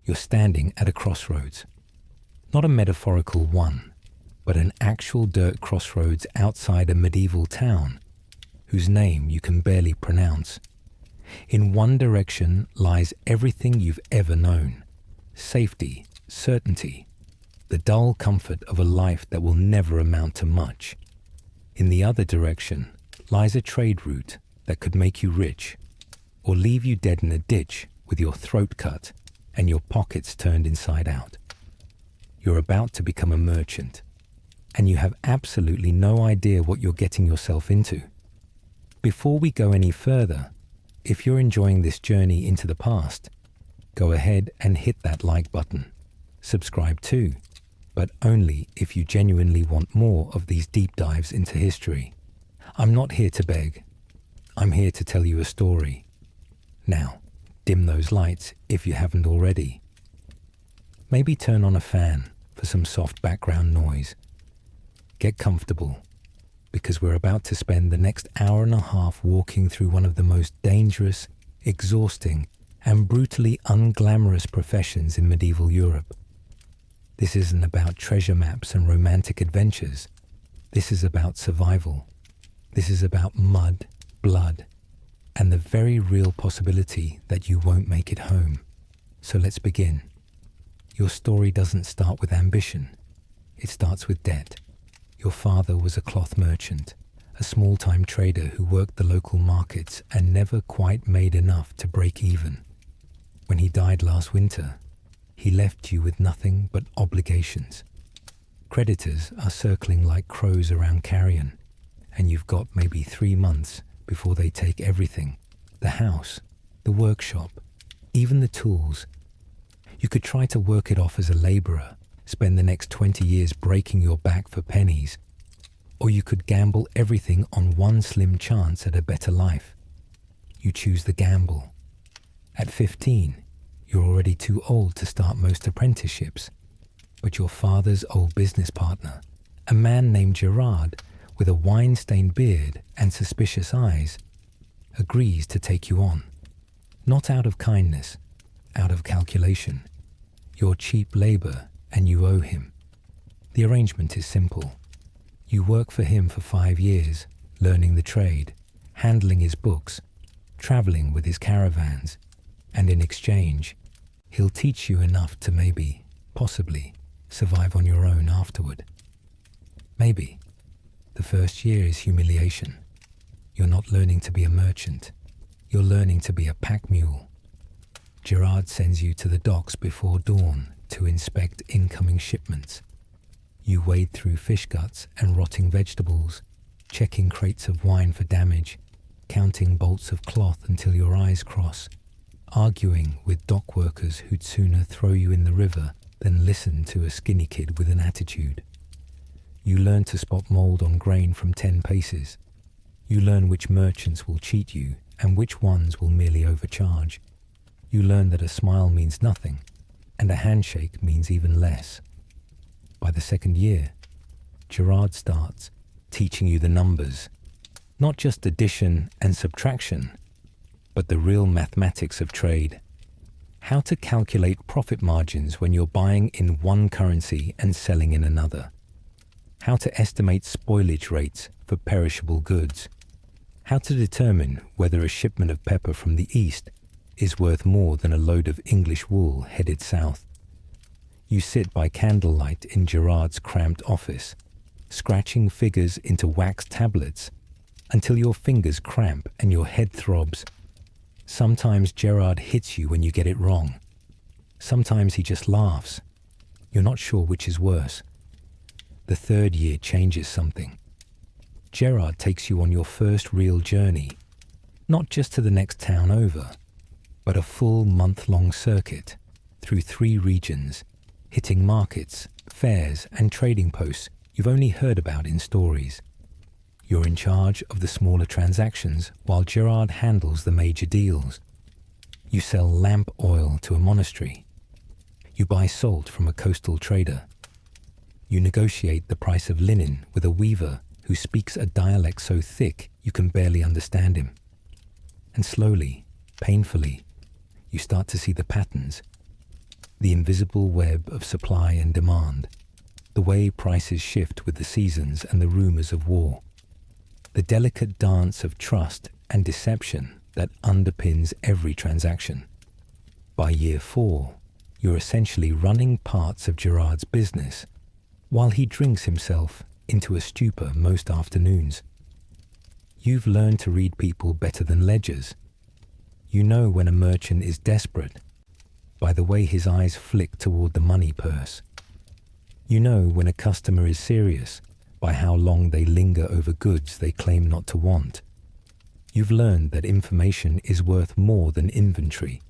You're standing at a crossroads. Not a metaphorical one, but an actual dirt crossroads outside a medieval town whose name you can barely pronounce. In one direction lies everything you've ever known: safety, certainty, the dull comfort of a life that will never amount to much. In the other direction lies a trade route that could make you rich or leave you dead in a ditch with your throat cut and your pockets turned inside out. You're about to become a merchant, and you have absolutely no idea what you're getting yourself into. Before we go any further, if you're enjoying this journey into the past, go ahead and hit that like button. Subscribe too, but only if you genuinely want more of these deep dives into history. I'm not here to beg. I'm here to tell you a story. Now, dim those lights if you haven't already. Maybe turn on a fan for some soft background noise. Get comfortable, because we're about to spend the next hour and a half walking through one of the most dangerous, exhausting, and brutally unglamorous professions in medieval Europe. This isn't about treasure maps and romantic adventures. This is about survival. This is about mud, blood, and the very real possibility that you won't make it home. So let's begin. Your story doesn't start with ambition. It starts with debt. Your father was a cloth merchant, a small-time trader who worked the local markets and never quite made enough to break even. When he died last winter, he left you with nothing but obligations. Creditors are circling like crows around carrion, and you've got maybe 3 months before they take everything: the house, the workshop, even the tools. You could try to work it off as a laborer, spend the next 20 years breaking your back for pennies, or you could gamble everything on one slim chance at a better life. You choose the gamble. At 15, you're already too old to start most apprenticeships, but your father's old business partner, a man named Gerard with a wine-stained beard and suspicious eyes, agrees to take you on. Not out of kindness, out of calculation. You're cheap labor and you owe him. The arrangement is simple. You work for him for 5 years, learning the trade, handling his books, traveling with his caravans, and in exchange, he'll teach you enough to maybe, possibly, survive on your own afterward. Maybe. The first year is humiliation. You're not learning to be a merchant. You're learning to be a pack mule. Gerard sends you to the docks before dawn to inspect incoming shipments. You wade through fish guts and rotting vegetables, checking crates of wine for damage, counting bolts of cloth until your eyes cross, arguing with dock workers who'd sooner throw you in the river than listen to a skinny kid with an attitude. You learn to spot mold on grain from 10 paces. You learn which merchants will cheat you and which ones will merely overcharge. You learn that a smile means nothing and a handshake means even less. By the second year, Gerard starts teaching you the numbers, not just addition and subtraction, but the real mathematics of trade. How to calculate profit margins when you're buying in one currency and selling in another. How to estimate spoilage rates for perishable goods. How to determine whether a shipment of pepper from the east is worth more than a load of English wool headed south. You sit by candlelight in Gerard's cramped office, scratching figures into wax tablets until your fingers cramp and your head throbs. Sometimes Gerard hits you when you get it wrong. Sometimes he just laughs. You're not sure which is worse. The third year changes something. Gerard takes you on your first real journey, not just to the next town over, but a full month-long circuit through 3 regions, hitting markets, fairs, and trading posts you've only heard about in stories. You're in charge of the smaller transactions while Gerard handles the major deals. You sell lamp oil to a monastery. You buy salt from a coastal trader. You negotiate the price of linen with a weaver who speaks a dialect so thick you can barely understand him. And slowly, painfully, you start to see the patterns. the invisible web of supply and demand, the way prices shift with the seasons and the rumors of war, the delicate dance of trust and deception that underpins every transaction. By year 4, you're essentially running parts of Gerard's business while he drinks himself into a stupor most afternoons. You've learned to read people better than ledgers. You know when a merchant is desperate by the way his eyes flick toward the money purse. You know when a customer is serious by how long they linger over goods they claim not to want. You've learned that information is worth more than inventory.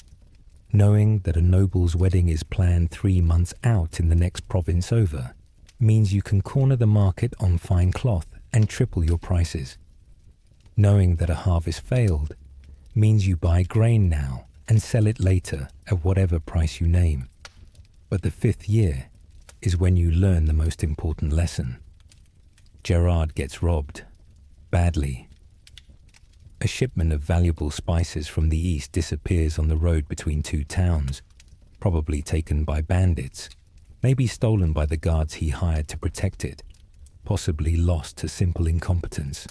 Knowing that a noble's wedding is planned 3 months out in the next province over means you can corner the market on fine cloth and triple your prices. Knowing that a harvest failed means you buy grain now and sell it later at whatever price you name. But the 5th year is when you learn the most important lesson. Gerard gets robbed. Badly. A shipment of valuable spices from the east disappears on the road between 2 towns, probably taken by bandits, maybe stolen by the guards he hired to protect it, possibly lost to simple incompetence.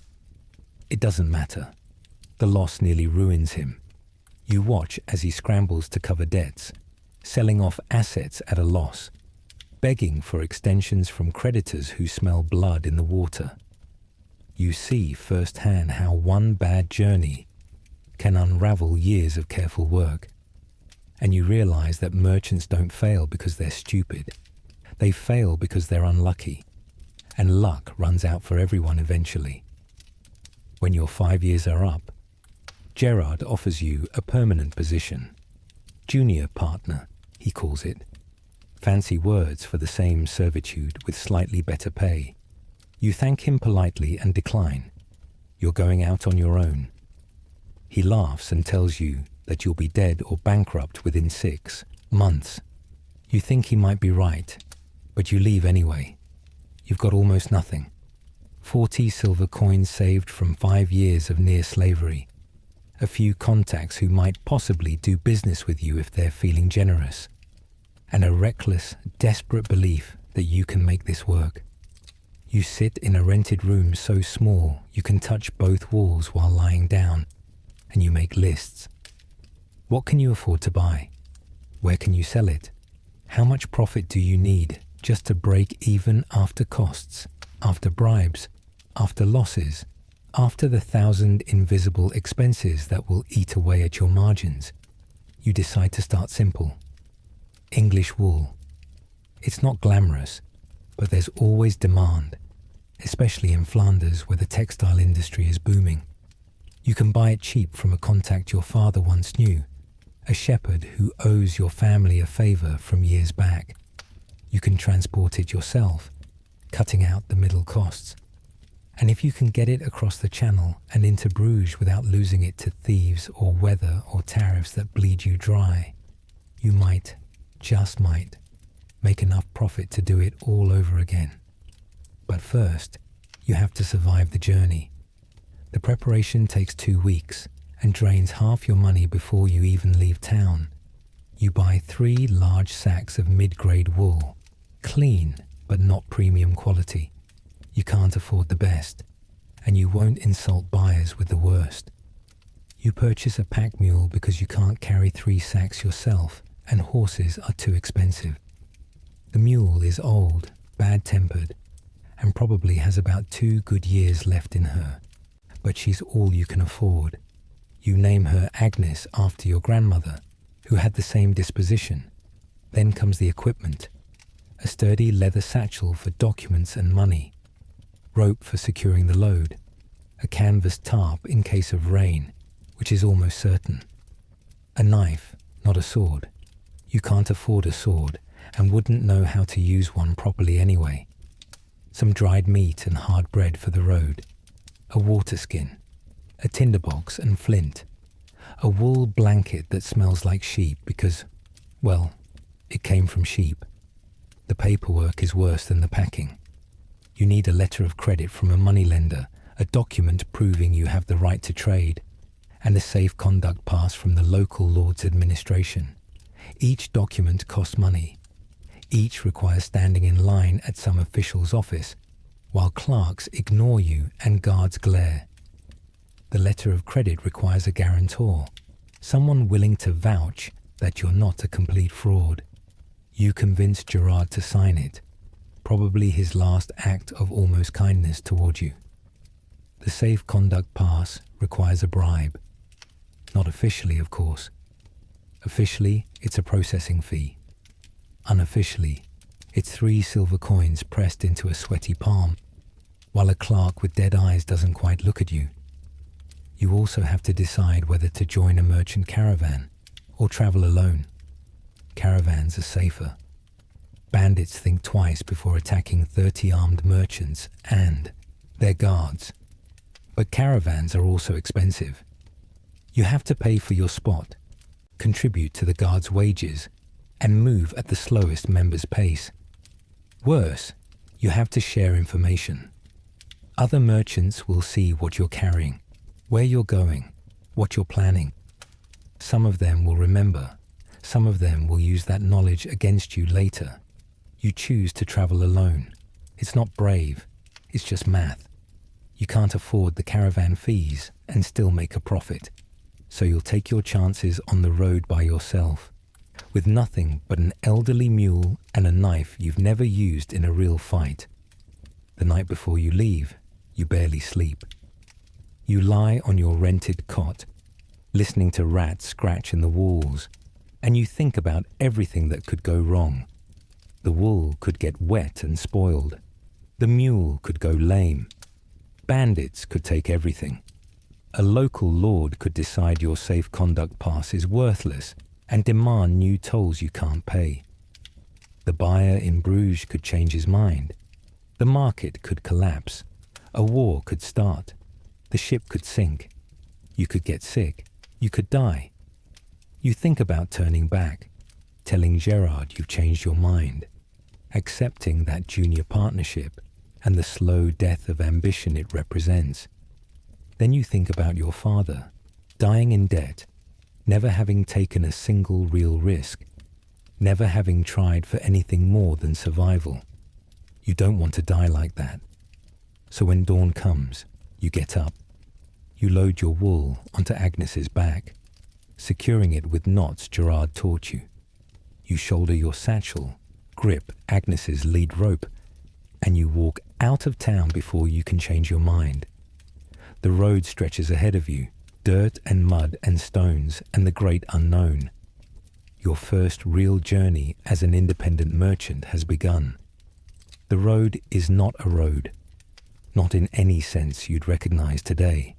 It doesn't matter. The loss nearly ruins him. You watch as he scrambles to cover debts, selling off assets at a loss, begging for extensions from creditors who smell blood in the water. You see firsthand how one bad journey can unravel years of careful work. And you realize that merchants don't fail because they're stupid. They fail because they're unlucky. And luck runs out for everyone eventually. When your 5 years are up, Gerard offers you a permanent position. Junior partner, he calls it. Fancy words for the same servitude with slightly better pay. You thank him politely and decline. You're going out on your own. He laughs and tells you that you'll be dead or bankrupt within 6 months. You think he might be right, but you leave anyway. You've got almost nothing. 40 silver coins saved from 5 years of near slavery. A few contacts who might possibly do business with you if they're feeling generous. And a reckless, desperate belief that you can make this work. You sit in a rented room so small you can touch both walls while lying down, and you make lists. What can you afford to buy? Where can you sell it? How much profit do you need just to break even after costs, after bribes, after losses, after the 1,000 invisible expenses that will eat away at your margins? You decide to start simple. English wool. It's not glamorous, but there's always demand, especially in Flanders where the textile industry is booming. You can buy it cheap from a contact your father once knew, a shepherd who owes your family a favor from years back. You can transport it yourself, cutting out the middle costs. And if you can get it across the Channel and into Bruges without losing it to thieves or weather or tariffs that bleed you dry, you might, just might, make enough profit to do it all over again. But first, you have to survive the journey. The preparation takes 2 weeks and drains half your money before you even leave town. You buy 3 large sacks of mid-grade wool, clean but not premium quality. You can't afford the best, and you won't insult buyers with the worst. You purchase a pack mule because you can't carry 3 sacks yourself, and horses are too expensive. The mule is old, bad-tempered, and probably has about 2 good years left in her, but she's all you can afford. You name her Agnes after your grandmother, who had the same disposition. Then comes the equipment, a sturdy leather satchel for documents and money, rope for securing the load, a canvas tarp in case of rain, which is almost certain, a knife, not a sword. You can't afford a sword and wouldn't know how to use one properly anyway. Some dried meat and hard bread for the road, a water skin, a tinderbox and flint, a wool blanket that smells like sheep because, well, it came from sheep. The paperwork is worse than the packing. You need a letter of credit from a moneylender, a document proving you have the right to trade, and a safe conduct pass from the local Lord's administration. Each document costs money. Each requires standing in line at some official's office, while clerks ignore you and guards glare. The letter of credit requires a guarantor, someone willing to vouch that you're not a complete fraud. You convince Gerard to sign it, probably his last act of almost kindness toward you. The safe conduct pass requires a bribe. Not officially, of course. Officially, it's a processing fee. Unofficially, it's 3 silver coins pressed into a sweaty palm, while a clerk with dead eyes doesn't quite look at you. You also have to decide whether to join a merchant caravan or travel alone. Caravans are safer. Bandits think twice before attacking 30 armed merchants and their guards. But caravans are also expensive. You have to pay for your spot, contribute to the guards' wages, and move at the slowest member's pace. Worse, you have to share information. Other merchants will see what you're carrying, where you're going, what you're planning. Some of them will remember. Some of them will use that knowledge against you later. You choose to travel alone. It's not brave. It's just math. You can't afford the caravan fees and still make a profit. So you'll take your chances on the road by yourself, with nothing but an elderly mule and a knife you've never used in a real fight. The night before you leave, you barely sleep. You lie on your rented cot, listening to rats scratch in the walls, and you think about everything that could go wrong. The wool could get wet and spoiled. The mule could go lame. Bandits could take everything. A local lord could decide your safe conduct pass is worthless and demand new tolls you can't pay. The buyer in Bruges could change his mind. The market could collapse. A war could start. The ship could sink. You could get sick. You could die. You think about turning back, telling Gerard you've changed your mind, accepting that junior partnership and the slow death of ambition it represents. Then you think about your father, dying in debt, never having taken a single real risk, never having tried for anything more than survival. You don't want to die like that. So when dawn comes, you get up. You load your wool onto Agnes's back, securing it with knots Gerard taught you. You shoulder your satchel, grip Agnes's lead rope, and you walk out of town before you can change your mind. The road stretches ahead of you, dirt and mud and stones and the great unknown. Your first real journey as an independent merchant has begun. The road is not a road, not in any sense you'd recognize today.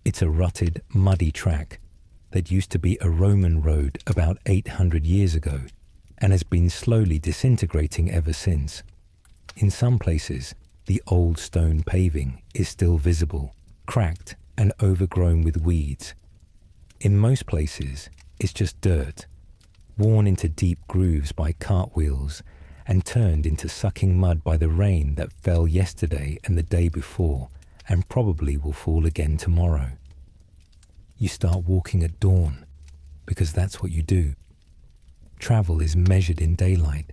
It's a rutted, muddy track that used to be a Roman road about 800 years ago and has been slowly disintegrating ever since. In some places, the old stone paving is still visible, cracked and overgrown with weeds. In most places, it's just dirt, worn into deep grooves by cartwheels and turned into sucking mud by the rain that fell yesterday and the day before and probably will fall again tomorrow. You start walking at dawn because that's what you do. Travel is measured in daylight.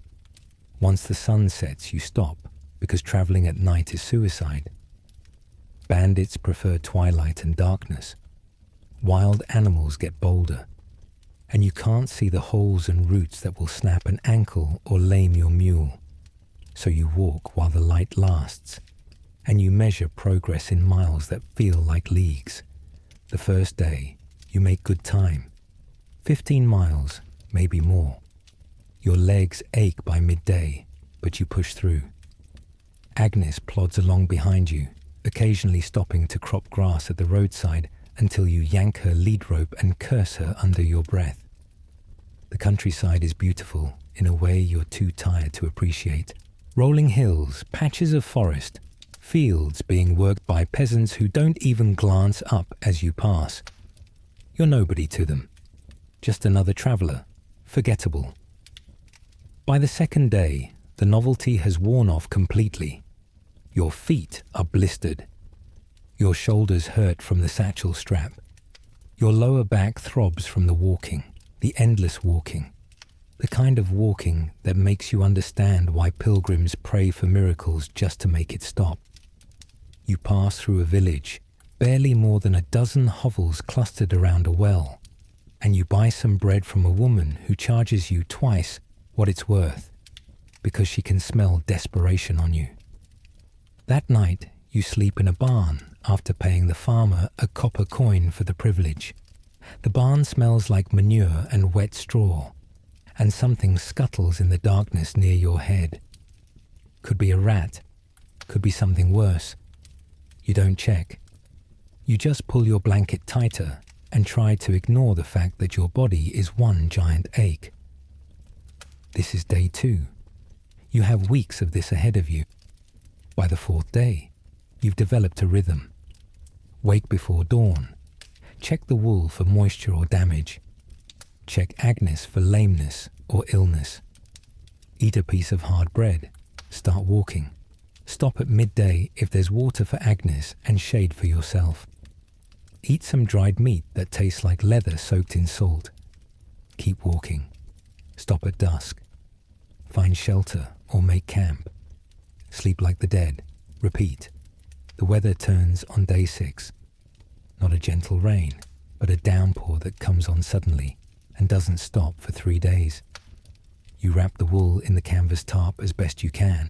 Once the sun sets, you stop because traveling at night is suicide. Bandits prefer twilight and darkness. Wild animals get bolder. And you can't see the holes and roots that will snap an ankle or lame your mule. So you walk while the light lasts, and you measure progress in miles that feel like leagues. The first day, you make good time. 15 miles, maybe more. Your legs ache by midday, but you push through. Agnes plods along behind you, occasionally stopping to crop grass at the roadside until you yank her lead rope and curse her under your breath. The countryside is beautiful in a way you're too tired to appreciate. Rolling hills, patches of forest, fields being worked by peasants who don't even glance up as you pass. You're nobody to them, just another traveller, forgettable. By the second day, the novelty has worn off completely. Your feet are blistered. Your shoulders hurt from the satchel strap. Your lower back throbs from the walking, the endless walking. The kind of walking that makes you understand why pilgrims pray for miracles just to make it stop. You pass through a village, barely more than a dozen hovels clustered around a well, and you buy some bread from a woman who charges you twice what it's worth because she can smell desperation on you. That night, you sleep in a barn after paying the farmer a copper coin for the privilege. The barn smells like manure and wet straw, and something scuttles in the darkness near your head. Could be a rat, could be something worse. You don't check. You just pull your blanket tighter and try to ignore the fact that your body is one giant ache. This is day 2. You have weeks of this ahead of you. By the 4th day, you've developed a rhythm. Wake before dawn. Check the wool for moisture or damage. Check Agnes for lameness or illness. Eat a piece of hard bread. Start walking. Stop at midday if there's water for Agnes and shade for yourself. Eat some dried meat that tastes like leather soaked in salt. Keep walking. Stop at dusk. Find shelter or make camp. Sleep like the dead. Repeat. The weather turns on day 6. Not a gentle rain, but a downpour that comes on suddenly and doesn't stop for 3 days. You wrap the wool in the canvas tarp as best you can,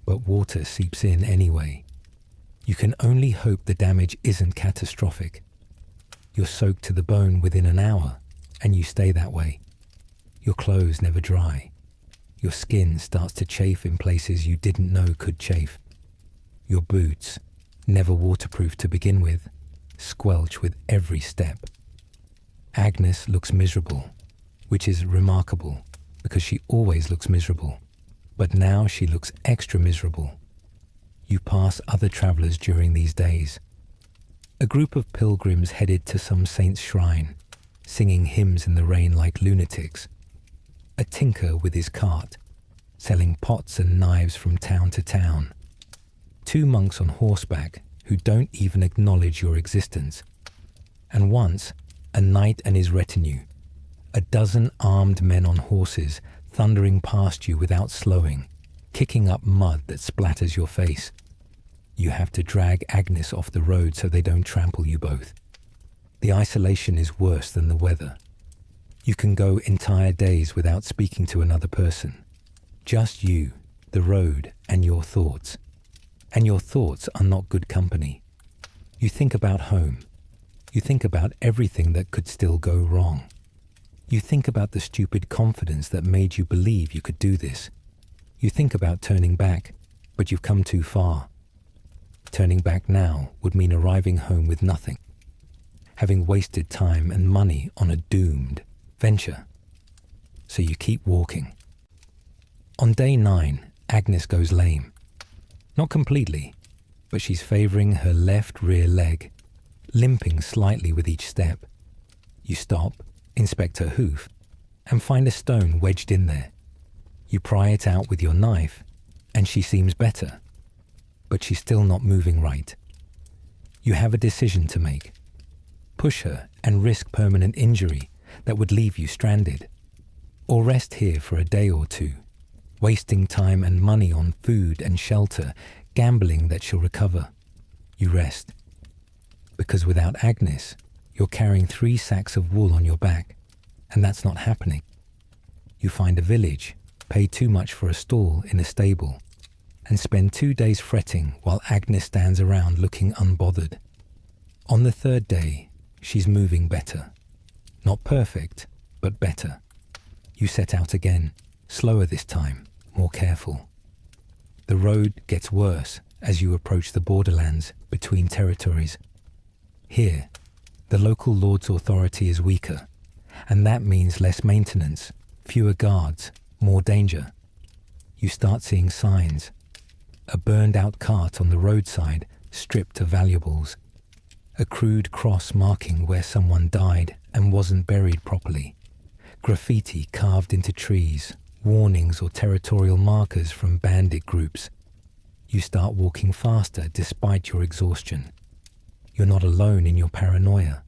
but water seeps in anyway. You can only hope the damage isn't catastrophic. You're soaked to the bone within an hour, and you stay that way. Your clothes never dry. Your skin starts to chafe in places you didn't know could chafe. Your boots, never waterproof to begin with, squelch with every step. Agnes looks miserable, which is remarkable because she always looks miserable, but now she looks extra miserable. You pass other travellers during these days. A group of pilgrims headed to some saint's shrine, singing hymns in the rain like lunatics. A tinker with his cart, selling pots and knives from town to town. 2 monks on horseback who don't even acknowledge your existence. And once, a knight and his retinue, a dozen armed men on horses thundering past you without slowing, kicking up mud that splatters your face. You have to drag Agnes off the road so they don't trample you both. The isolation is worse than the weather. You can go entire days without speaking to another person. Just you, the road, and your thoughts. And your thoughts are not good company. You think about home. You think about everything that could still go wrong. You think about the stupid confidence that made you believe you could do this. You think about turning back, but you've come too far. Turning back now would mean arriving home with nothing, having wasted time and money on a doomed venture. So you keep walking. On day 9, Agnes goes lame. Not completely, but she's favouring her left rear leg, limping slightly with each step. You stop, inspect her hoof, and find a stone wedged in there. You pry it out with your knife, and she seems better, but she's still not moving right. You have a decision to make. Push her and risk permanent injury that would leave you stranded, or rest here for a day or 2, wasting time and money on food and shelter, gambling that she'll recover. You rest. Because without Agnes, you're carrying 3 sacks of wool on your back, and that's not happening. You find a village, pay too much for a stall in a stable, and spend 2 days fretting while Agnes stands around looking unbothered. On the 3rd day, she's moving better. Not perfect, but better. You set out again, slower this time, more careful. The road gets worse as you approach the borderlands between territories. Here, the local lord's authority is weaker, and that means less maintenance, fewer guards, more danger. You start seeing signs. A burned-out cart on the roadside, stripped of valuables. A crude cross marking where someone died and wasn't buried properly. Graffiti carved into trees, warnings or territorial markers from bandit groups. You start walking faster despite your exhaustion. You're not alone in your paranoia.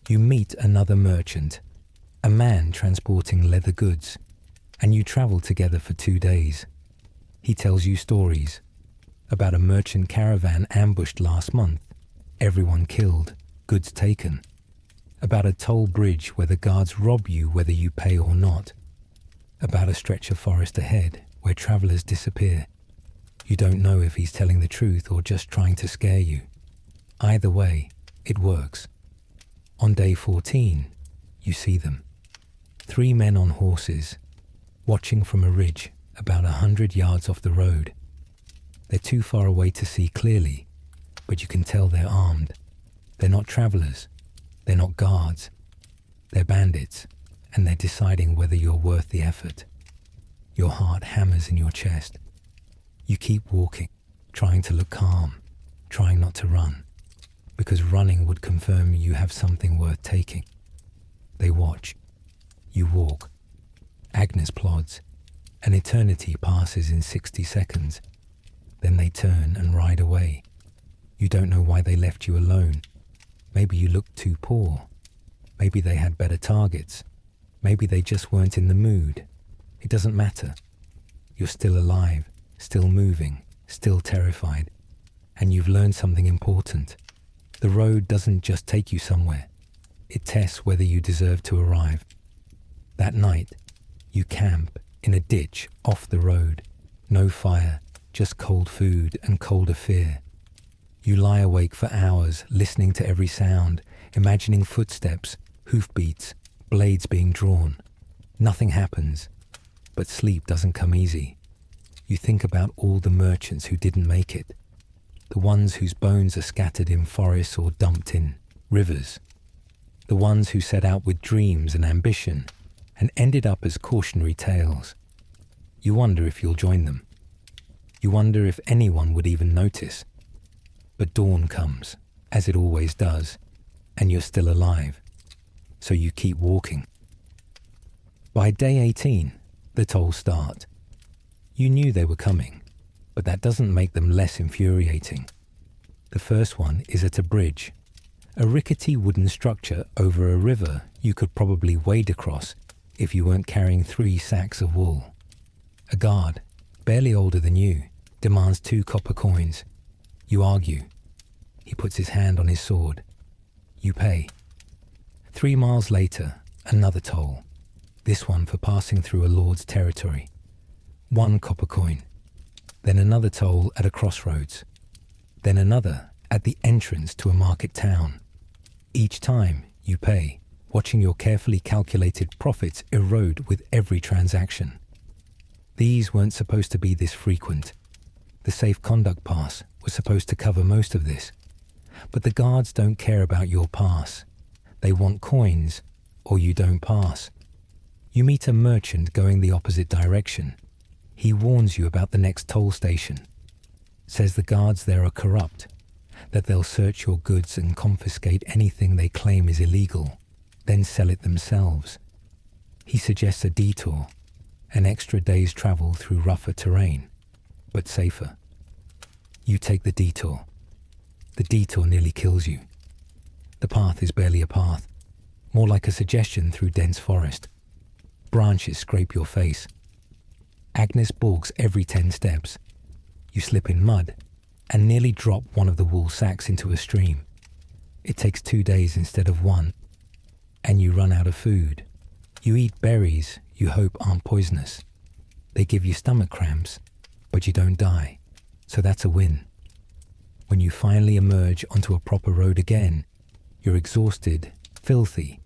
You meet another merchant. a man transporting leather goods, and you travel together for 2 days. He tells you stories about a merchant caravan ambushed last month, everyone killed, goods taken. About a toll bridge where the guards rob you whether you pay or not. About a stretch of forest ahead where travelers disappear. You don't know if he's telling the truth or just trying to scare you. Either way, it works. On day 14, you see them. 3 men on horses, watching from a ridge about 100 yards off the road. They're too far away to see clearly, but you can tell they're armed. They're not travelers. They're not guards. They're bandits, and they're deciding whether you're worth the effort. Your heart hammers in your chest. You keep walking, trying to look calm, trying not to run, because running would confirm you have something worth taking. They watch. You walk. Agnes plods. An eternity passes in 60 seconds. Then they turn and ride away. You don't know why they left you alone. Maybe you looked too poor. Maybe they had better targets. Maybe they just weren't in the mood. It doesn't matter. You're still alive, still moving, still terrified. And you've learned something important. The road doesn't just take you somewhere. It tests whether you deserve to arrive. That night, you camp in a ditch off the road. No fire, just cold food and colder fear. You lie awake for hours, listening to every sound, imagining footsteps, hoofbeats, blades being drawn. Nothing happens, but sleep doesn't come easy. You think about all the merchants who didn't make it, the ones whose bones are scattered in forests or dumped in rivers, the ones who set out with dreams and ambition and ended up as cautionary tales. You wonder if you'll join them. You wonder if anyone would even notice. But dawn comes, as it always does, and you're still alive. So you keep walking. By day 18, the tolls start. You knew they were coming, but that doesn't make them less infuriating. The first one is at a bridge, a rickety wooden structure over a river you could probably wade across if you weren't carrying 3 sacks of wool. A guard, barely older than you, demands 2 copper coins. You argue. He puts his hand on his sword. You pay. 3 miles later, another toll. This one for passing through a lord's territory. 1 copper coin. Then another toll at a crossroads. Then another at the entrance to a market town. Each time you pay, watching your carefully calculated profits erode with every transaction. These weren't supposed to be this frequent. The safe conduct pass was supposed to cover most of this. But the guards don't care about your pass. They want coins, or you don't pass. You meet a merchant going the opposite direction. He warns you about the next toll station. Says the guards there are corrupt, that they'll search your goods and confiscate anything they claim is illegal, then sell it themselves. He suggests a detour, an extra day's travel through rougher terrain, but safer. You take the detour. The detour nearly kills you. The path is barely a path, more like a suggestion through dense forest. Branches scrape your face. Agnes balks every 10 steps. You slip in mud and nearly drop one of the wool sacks into a stream. It takes 2 days instead of 1, and you run out of food. You eat berries you hope aren't poisonous. They give you stomach cramps, but you don't die, so that's a win. When you finally emerge onto a proper road again, you're exhausted, filthy,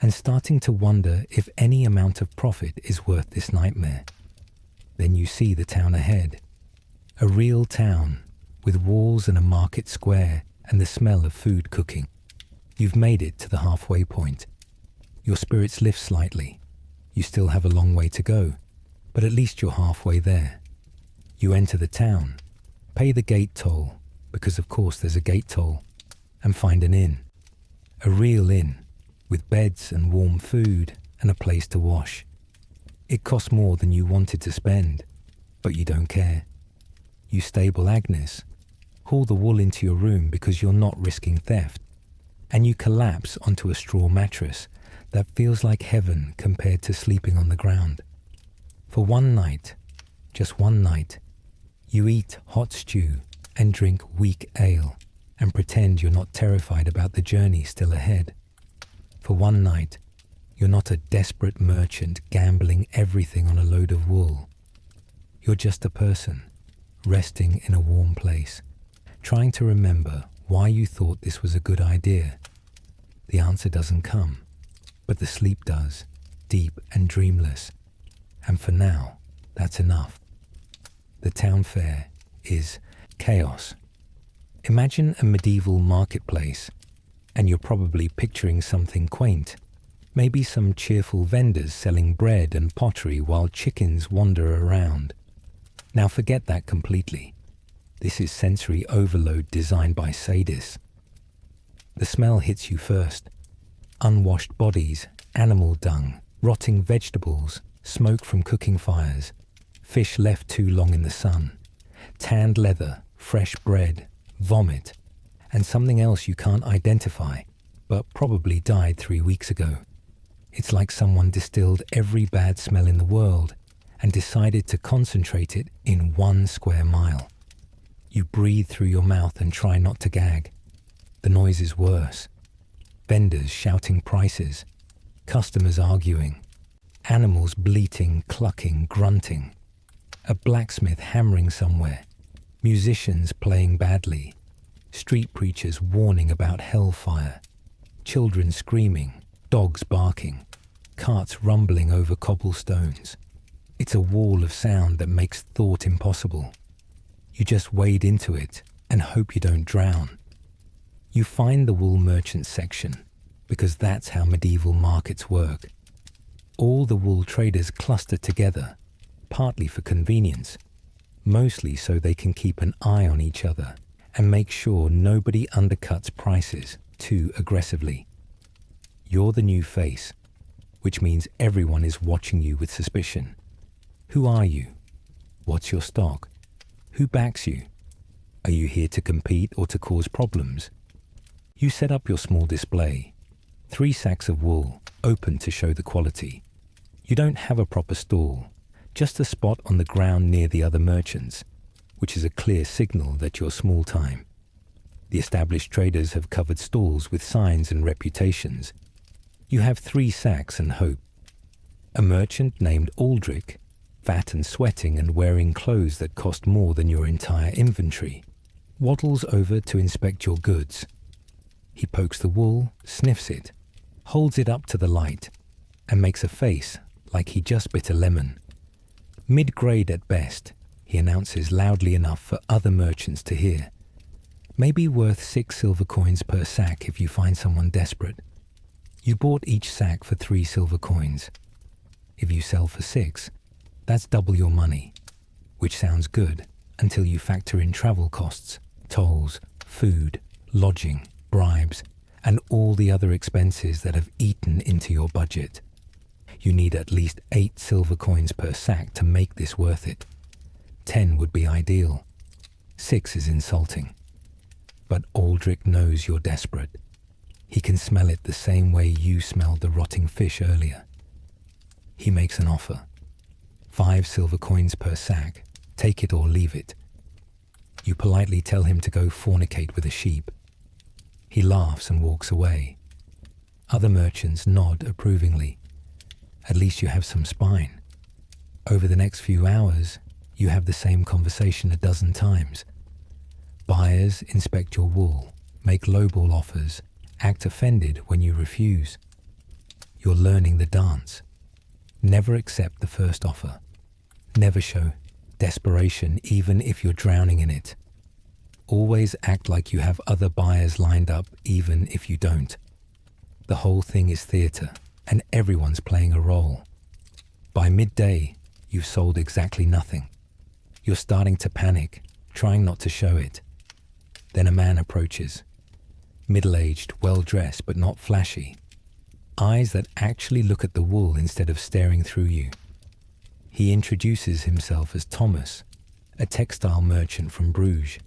and starting to wonder if any amount of profit is worth this nightmare. Then you see the town ahead. A real town, with walls and a market square and the smell of food cooking. You've made it to the halfway point. Your spirits lift slightly. You still have a long way to go, but at least you're halfway there. You enter the town, pay the gate toll, because of course there's a gate toll, and find an inn. A real inn, with beds and warm food and a place to wash. It costs more than you wanted to spend, but you don't care. You stable Agnes, haul the wool into your room because you're not risking theft, and you collapse onto a straw mattress that feels like heaven compared to sleeping on the ground. For one night, just one night, you eat hot stew and drink weak ale and pretend you're not terrified about the journey still ahead. For one night, you're not a desperate merchant gambling everything on a load of wool. You're just a person, resting in a warm place, trying to remember why you thought this was a good idea. The answer doesn't come, but the sleep does, deep and dreamless. And for now, that's enough. The town fair is chaos. Imagine a medieval marketplace, and you're probably picturing something quaint. Maybe some cheerful vendors selling bread and pottery while chickens wander around. Now forget that completely. This is sensory overload designed by sadists. The smell hits you first. Unwashed bodies, animal dung, rotting vegetables, smoke from cooking fires, fish left too long in the sun, tanned leather, fresh bread, vomit, and something else you can't identify, but probably died 3 weeks ago. It's like someone distilled every bad smell in the world and decided to concentrate it in 1 square mile. You breathe through your mouth and try not to gag. The noise is worse. Vendors shouting prices, customers arguing, animals bleating, clucking, grunting, a blacksmith hammering somewhere, musicians playing badly, street preachers warning about hellfire, children screaming, dogs barking, carts rumbling over cobblestones. It's a wall of sound that makes thought impossible. You just wade into it and hope you don't drown. You find the wool merchant section because that's how medieval markets work. All the wool traders cluster together, partly for convenience, mostly so they can keep an eye on each other and make sure nobody undercuts prices too aggressively. You're the new face, which means everyone is watching you with suspicion. Who are you? What's your stock? Who backs you? Are you here to compete or to cause problems? You set up your small display. 3 sacks of wool, open to show the quality. You don't have a proper stall, just a spot on the ground near the other merchants, which is a clear signal that you're small time. The established traders have covered stalls with signs and reputations. You have 3 sacks and hope. A merchant named Aldrich, fat and sweating and wearing clothes that cost more than your entire inventory, waddles over to inspect your goods. He pokes the wool, sniffs it, holds it up to the light, and makes a face like he just bit a lemon. Mid-grade at best, he announces loudly enough for other merchants to hear. Maybe worth 6 silver coins per sack if you find someone desperate. You bought each sack for 3 silver coins. If you sell for 6, that's double your money, which sounds good until you factor in travel costs, tolls, food, lodging, bribes, and all the other expenses that have eaten into your budget. You need at least 8 silver coins per sack to make this worth it. 10 would be ideal. 6 is insulting. But Aldrich knows you're desperate. He can smell it the same way you smelled the rotting fish earlier. He makes an offer. 5 silver coins per sack. Take it or leave it. You politely tell him to go fornicate with a sheep. He laughs and walks away. Other merchants nod approvingly. At least you have some spine. Over the next few hours, you have the same conversation a dozen times. Buyers inspect your wool, make lowball offers, act offended when you refuse. You're learning the dance. Never accept the first offer. Never show desperation even if you're drowning in it. Always act like you have other buyers lined up even if you don't. The whole thing is theatre, and everyone's playing a role. By midday, you've sold exactly nothing. You're starting to panic, trying not to show it. Then a man approaches. Middle-aged, well-dressed but not flashy. Eyes that actually look at the wool instead of staring through you. He introduces himself as Thomas, a textile merchant from Bruges.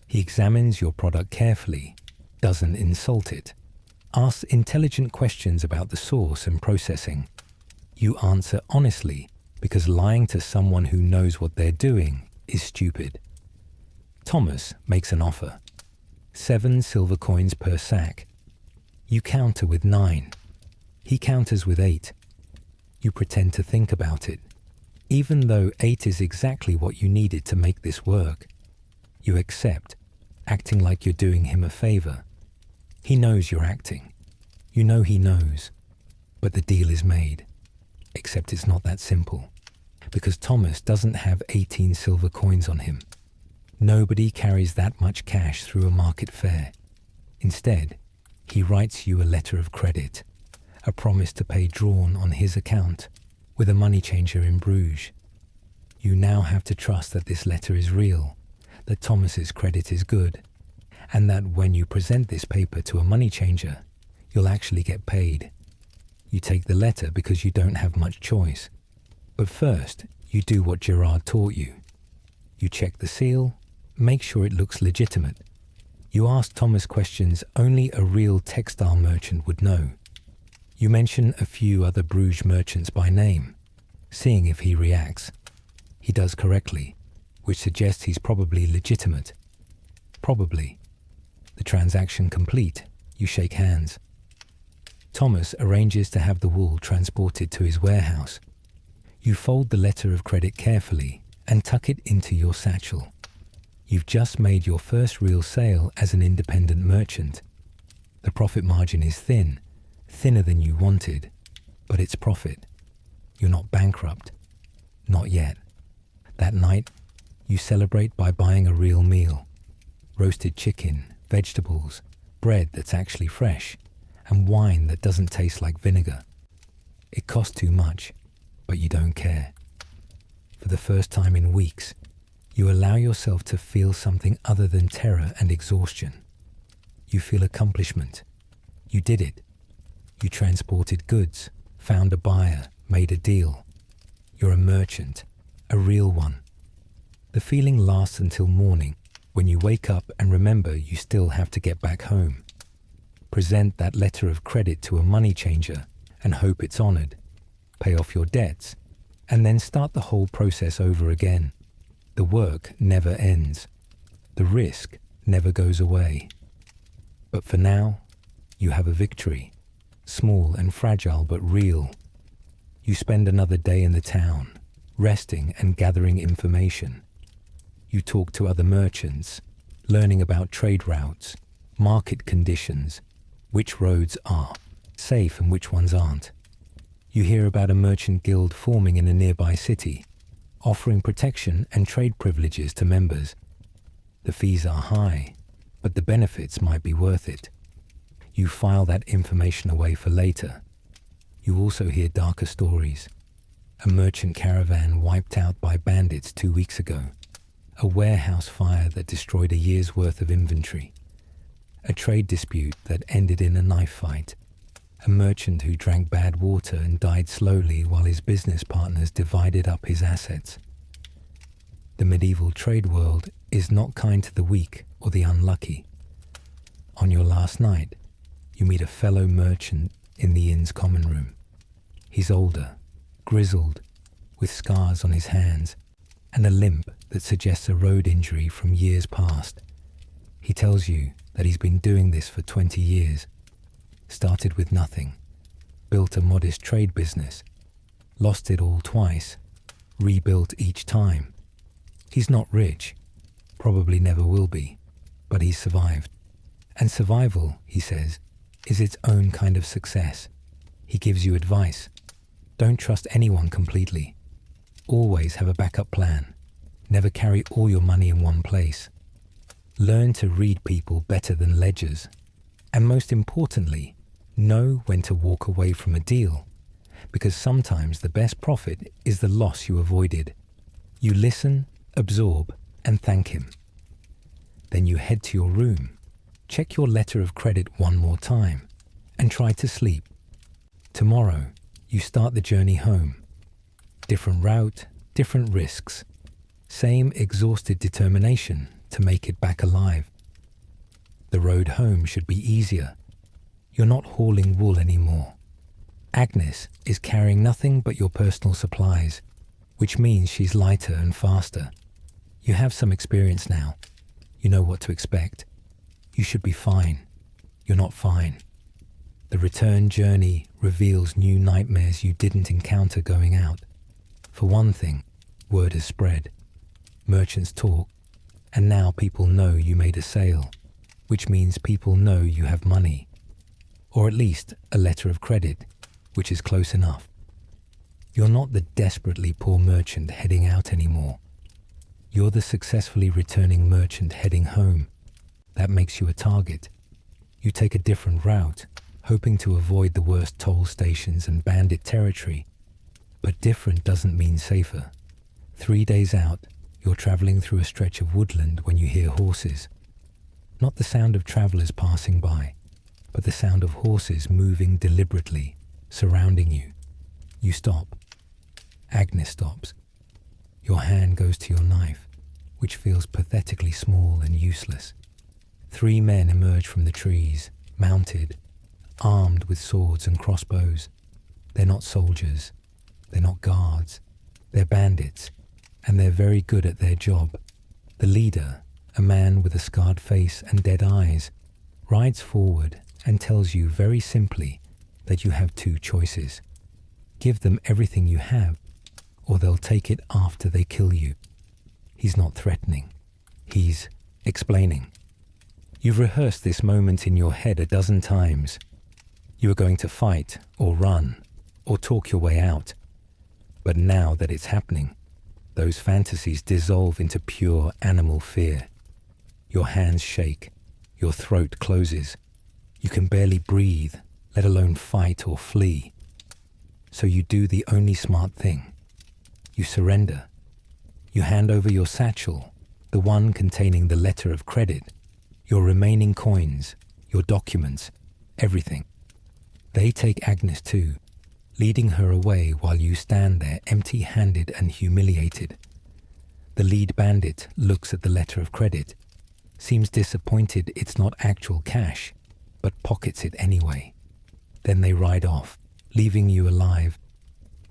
He examines your product carefully, doesn't insult it. Ask intelligent questions about the source and processing. You answer honestly because lying to someone who knows what they're doing is stupid. Thomas makes an offer. 7 silver coins per sack. You counter with 9. He counters with 8. You pretend to think about it. Even though 8 is exactly what you needed to make this work, you accept, acting like you're doing him a favor. He knows you're acting. You know he knows. But the deal is made. Except it's not that simple. Because Thomas doesn't have 18 silver coins on him. Nobody carries that much cash through a market fair. Instead, he writes you a letter of credit, a promise to pay drawn on his account, with a money changer in Bruges. You now have to trust that this letter is real, that Thomas's credit is good, and that when you present this paper to a money changer, you'll actually get paid. You take the letter because you don't have much choice. But first, you do what Gerard taught you. You check the seal, make sure it looks legitimate. You ask Thomas questions only a real textile merchant would know. You mention a few other Bruges merchants by name, seeing if he reacts. He does correctly, which suggests he's probably legitimate. Probably. The transaction complete, you shake hands. Thomas arranges to have the wool transported to his warehouse. You fold the letter of credit carefully and tuck it into your satchel. You've just made your first real sale as an independent merchant. The profit margin is thin, thinner than you wanted, but it's profit. You're not bankrupt. Not yet. That night, you celebrate by buying a real meal. Roasted chicken, vegetables, bread that's actually fresh, and wine that doesn't taste like vinegar. It costs too much, but you don't care. For the first time in weeks, you allow yourself to feel something other than terror and exhaustion. You feel accomplishment. You did it. You transported goods, found a buyer, made a deal. You're a merchant, a real one. The feeling lasts until morning, when you wake up and remember you still have to get back home. Present that letter of credit to a money changer and hope it's honored. Pay off your debts, and then start the whole process over again. The work never ends. The risk never goes away. But for now, you have a victory. Small and fragile but real. You spend another day in the town, resting and gathering information. You talk to other merchants, learning about trade routes, market conditions, which roads are safe and which ones aren't. You hear about a merchant guild forming in a nearby city, offering protection and trade privileges to members. The fees are high, but the benefits might be worth it. You file that information away for later. You also hear darker stories. A merchant caravan wiped out by bandits 2 weeks ago. A warehouse fire that destroyed a year's worth of inventory. A trade dispute that ended in a knife fight. A merchant who drank bad water and died slowly while his business partners divided up his assets. The medieval trade world is not kind to the weak or the unlucky. On your last night, you meet a fellow merchant in the inn's common room. He's older, grizzled, with scars on his hands, and a limp that suggests a road injury from years past. He tells you that he's been doing this for 20 years. Started with nothing, built a modest trade business, lost it all twice, rebuilt each time. He's not rich, probably never will be, but he's survived. And survival, he says, is its own kind of success. He gives you advice. Don't trust anyone completely. Always have a backup plan. Never carry all your money in one place. Learn to read people better than ledgers. And most importantly, know when to walk away from a deal, because sometimes the best profit is the loss you avoided. You listen, absorb, and thank him. Then you head to your room, check your letter of credit one more time, and try to sleep. Tomorrow, you start the journey home. Different route, different risks. Same exhausted determination to make it back alive. The road home should be easier. You're not hauling wool anymore. Agnes is carrying nothing but your personal supplies, which means she's lighter and faster. You have some experience now. You know what to expect. You should be fine. You're not fine. The return journey reveals new nightmares you didn't encounter going out. For one thing, word has spread. Merchants talk, and now people know you made a sale, which means people know you have money, or at least a letter of credit, which is close enough. You're not the desperately poor merchant heading out anymore. You're the successfully returning merchant heading home. That makes you a target. You take a different route, hoping to avoid the worst toll stations and bandit territory. But different doesn't mean safer. 3 days out, you're traveling through a stretch of woodland when you hear horses. Not the sound of travelers passing by, but the sound of horses moving deliberately, surrounding you. You stop. Agnes stops. Your hand goes to your knife, which feels pathetically small and useless. 3 men emerge from the trees, mounted, armed with swords and crossbows. They're not soldiers. They're not guards. They're bandits, and they're very good at their job. The leader, a man with a scarred face and dead eyes, rides forward and tells you very simply that you have 2 choices. Give them everything you have, or they'll take it after they kill you. He's not threatening. He's explaining. You've rehearsed this moment in your head a dozen times. You are going to fight, or run, or talk your way out. But now that it's happening, those fantasies dissolve into pure animal fear. Your hands shake. Your throat closes. You can barely breathe, let alone fight or flee. So you do the only smart thing. You surrender. You hand over your satchel, the one containing the letter of credit, your remaining coins, your documents, everything. They take Agnes too, leading her away while you stand there empty-handed and humiliated. The lead bandit looks at the letter of credit, seems disappointed it's not actual cash, but pockets it anyway. Then they ride off, leaving you alive,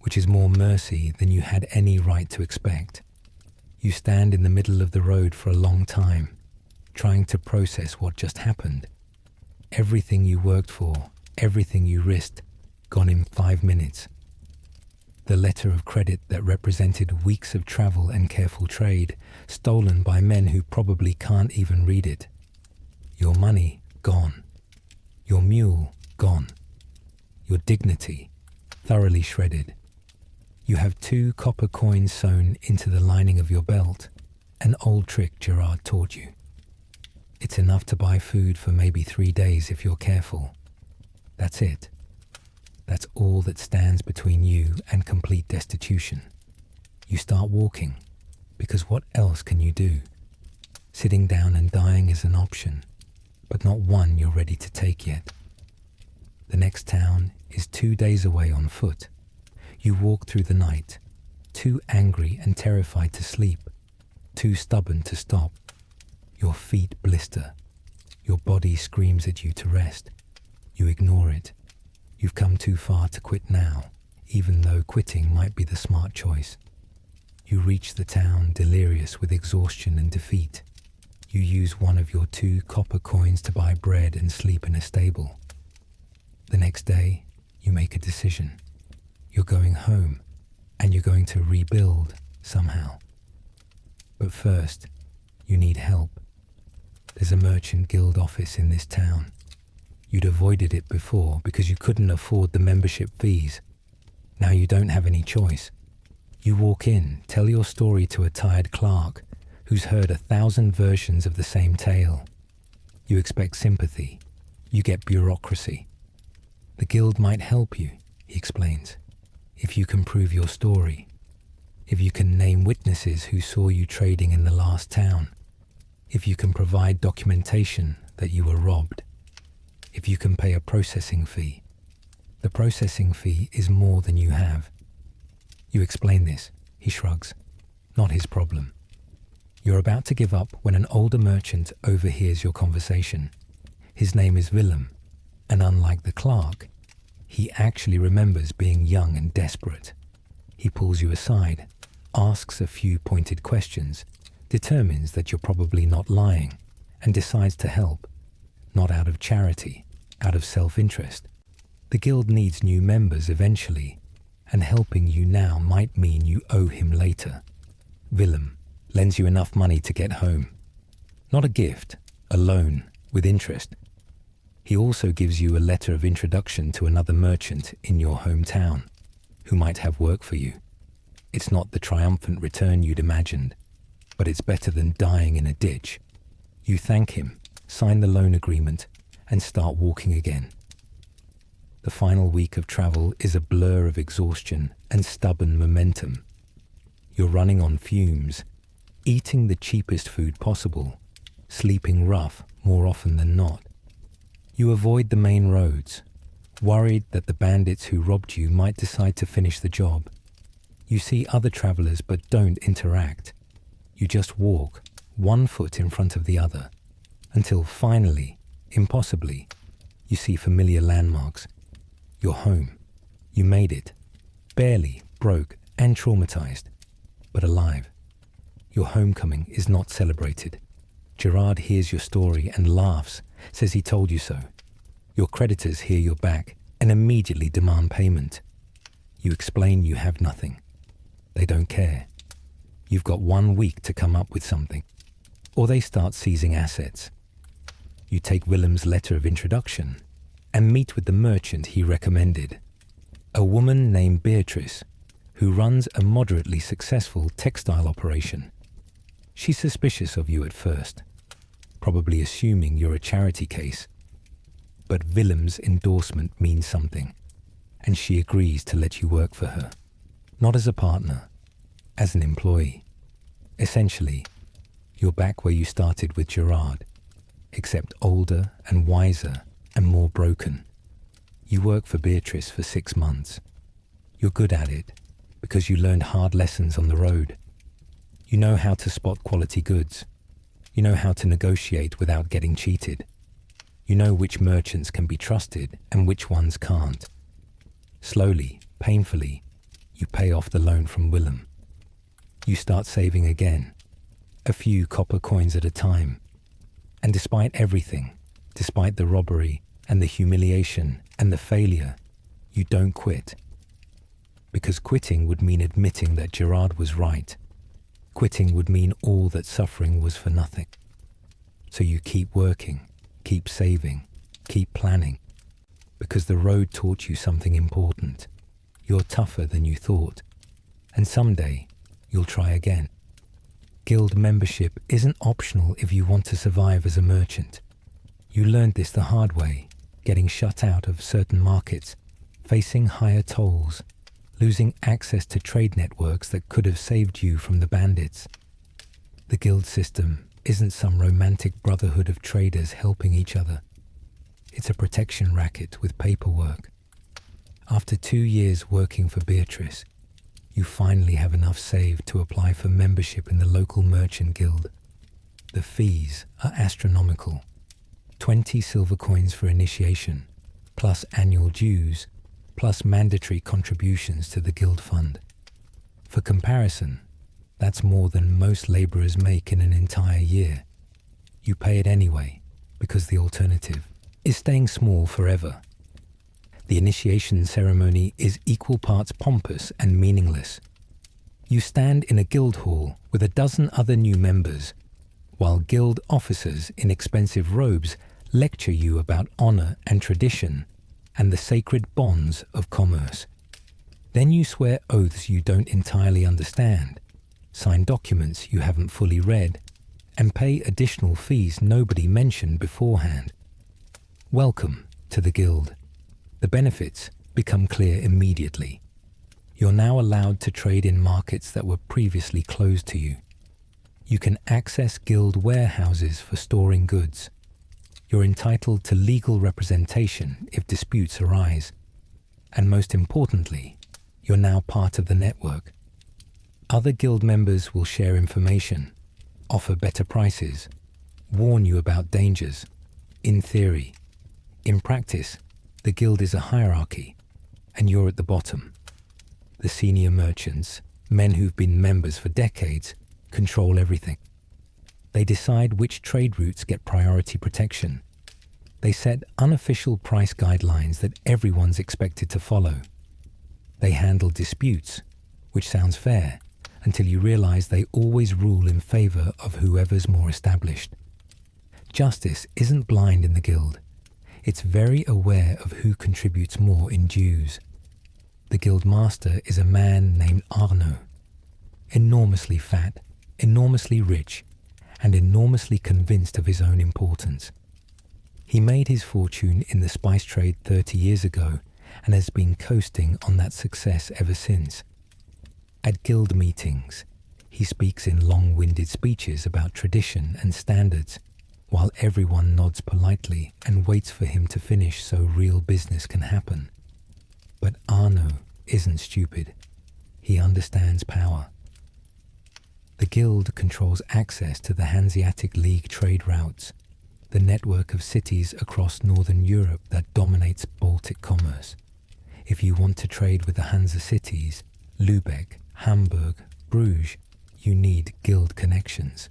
which is more mercy than you had any right to expect. You stand in the middle of the road for a long time, trying to process what just happened. Everything you worked for, everything you risked, gone in 5 minutes. The letter of credit that represented weeks of travel and careful trade, stolen by men who probably can't even read it. Your money, gone. Your mule, gone. Your dignity, thoroughly shredded. You have 2 copper coins sewn into the lining of your belt, an old trick Gerard taught you. It's enough to buy food for maybe 3 days if you're careful. That's it. That's all that stands between you and complete destitution. You start walking, because what else can you do? Sitting down and dying is an option, but not one you're ready to take yet. The next town is 2 days away on foot. You walk through the night, too angry and terrified to sleep, too stubborn to stop. Your feet blister. Your body screams at you to rest. You ignore it. You've come too far to quit now, even though quitting might be the smart choice. You reach the town delirious with exhaustion and defeat. You use one of your 2 copper coins to buy bread and sleep in a stable. The next day, you make a decision. You're going home, and you're going to rebuild somehow. But first, you need help. There's a merchant guild office in this town. You'd avoided it before because you couldn't afford the membership fees. Now you don't have any choice. You walk in, tell your story to a tired clerk who's heard 1,000 versions of the same tale. You expect sympathy. You get bureaucracy. The guild might help you, he explains, if you can prove your story. If you can name witnesses who saw you trading in the last town. If you can provide documentation that you were robbed. If you can pay a processing fee. The processing fee is more than you have. You explain this, he shrugs. Not his problem. You're about to give up when an older merchant overhears your conversation. His name is Willem. And unlike the clerk, he actually remembers being young and desperate. He pulls you aside, asks a few pointed questions, determines that you're probably not lying, and decides to help, not out of charity, out of self-interest. The guild needs new members eventually, and helping you now might mean you owe him later. Willem lends you enough money to get home. Not a gift, a loan, with interest. He also gives you a letter of introduction to another merchant in your hometown, who might have work for you. It's not the triumphant return you'd imagined, but it's better than dying in a ditch. You thank him, sign the loan agreement, and start walking again. The final week of travel is a blur of exhaustion and stubborn momentum. You're running on fumes, eating the cheapest food possible, sleeping rough more often than not. You avoid the main roads, worried that the bandits who robbed you might decide to finish the job. You see other travelers but don't interact. You just walk, one foot in front of the other, until finally, impossibly, you see familiar landmarks. You're home. You made it. Barely, broke, and traumatized, but alive. Your homecoming is not celebrated. Gerard hears your story and laughs, says he told you so. Your creditors hear you're back and immediately demand payment. You explain you have nothing. They don't care. You've got 1 week to come up with something, or they start seizing assets. You take Willem's letter of introduction and meet with the merchant he recommended, a woman named Beatrice, who runs a moderately successful textile operation. She's suspicious of you at first, probably assuming you're a charity case. But Willem's endorsement means something, and she agrees to let you work for her, not as a partner, as an employee. Essentially, you're back where you started with Gerard, except older and wiser and more broken. You work for Beatrice for 6 months. You're good at it because you learned hard lessons on the road. You know how to spot quality goods. You know how to negotiate without getting cheated. You know which merchants can be trusted and which ones can't. Slowly, painfully, you pay off the loan from Willem. You start saving again, a few copper coins at a time. And despite everything, despite the robbery and the humiliation and the failure, you don't quit. Because quitting would mean admitting that Gerard was right. Quitting would mean all that suffering was for nothing. So you keep working, keep saving, keep planning. Because the road taught you something important. You're tougher than you thought. And someday, you'll try again. Guild membership isn't optional if you want to survive as a merchant. You learned this the hard way, getting shut out of certain markets, facing higher tolls, losing access to trade networks that could have saved you from the bandits. The guild system isn't some romantic brotherhood of traders helping each other. It's a protection racket with paperwork. After 2 years working for Beatrice, you finally have enough saved to apply for membership in the local merchant guild. The fees are astronomical. 20 silver coins for initiation, plus annual dues, plus mandatory contributions to the guild fund. For comparison, that's more than most labourers make in an entire year. You pay it anyway, because the alternative is staying small forever. The initiation ceremony is equal parts pompous and meaningless. You stand in a guild hall with a dozen other new members, while guild officers in expensive robes lecture you about honour and tradition and the sacred bonds of commerce. Then you swear oaths you don't entirely understand, sign documents you haven't fully read, and pay additional fees nobody mentioned beforehand. Welcome to the guild. The benefits become clear immediately. You're now allowed to trade in markets that were previously closed to you. You can access guild warehouses for storing goods. You're entitled to legal representation if disputes arise. And most importantly, you're now part of the network. Other guild members will share information, offer better prices, warn you about dangers. In theory, In practice, the guild is a hierarchy, and you're at the bottom. The senior merchants, men who've been members for decades, control everything. They decide which trade routes get priority protection. They set unofficial price guidelines that everyone's expected to follow. They handle disputes, which sounds fair, until you realize they always rule in favor of whoever's more established. Justice isn't blind in the guild. It's very aware of who contributes more in dues. The guild master is a man named Arno, enormously fat, enormously rich, and enormously convinced of his own importance. He made his fortune in the spice trade 30 years ago and has been coasting on that success ever since. At guild meetings, he speaks in long-winded speeches about tradition and standards, while everyone nods politely and waits for him to finish so real business can happen. But Arno isn't stupid. He understands power. The guild controls access to the Hanseatic League trade routes, the network of cities across northern Europe that dominates Baltic commerce. If you want to trade with the Hansa cities, Lübeck, Hamburg, Bruges, you need guild connections.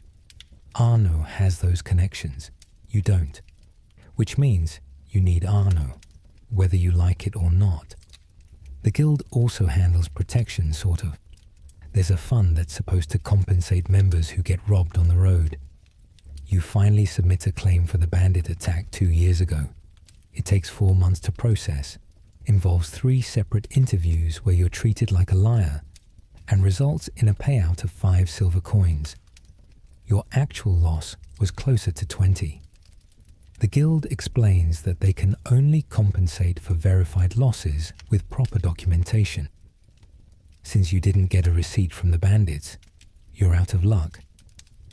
Arno has those connections. You don't. Which means you need Arno, whether you like it or not. The guild also handles protection, sort of. There's a fund that's supposed to compensate members who get robbed on the road. You finally submit a claim for the bandit attack 2 years ago. It takes 4 months to process, involves 3 separate interviews where you're treated like a liar, and results in a payout of 5 silver coins. Your actual loss was closer to 20. The guild explains that they can only compensate for verified losses with proper documentation. Since you didn't get a receipt from the bandits, you're out of luck.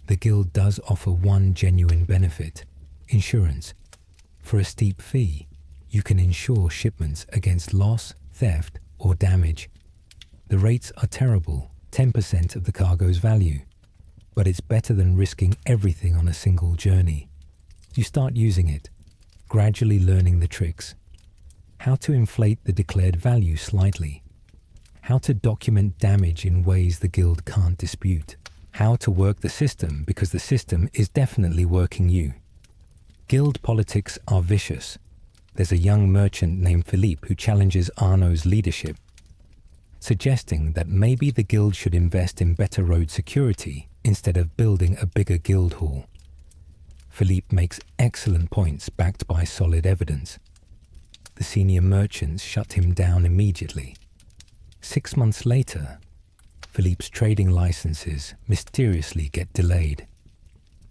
The guild does offer one genuine benefit: insurance. For a steep fee, you can insure shipments against loss, theft, or damage. The rates are terrible, 10% of the cargo's value, but it's better than risking everything on a single journey. You start using it, gradually learning the tricks. How to inflate the declared value slightly. How to document damage in ways the guild can't dispute. How to work the system because the system is definitely working you. Guild politics are vicious. There's a young merchant named Philippe who challenges Arno's leadership, suggesting that maybe the guild should invest in better road security instead of building a bigger guild hall. Philippe makes excellent points backed by solid evidence. The senior merchants shut him down immediately. 6 months later, Philippe's trading licenses mysteriously get delayed.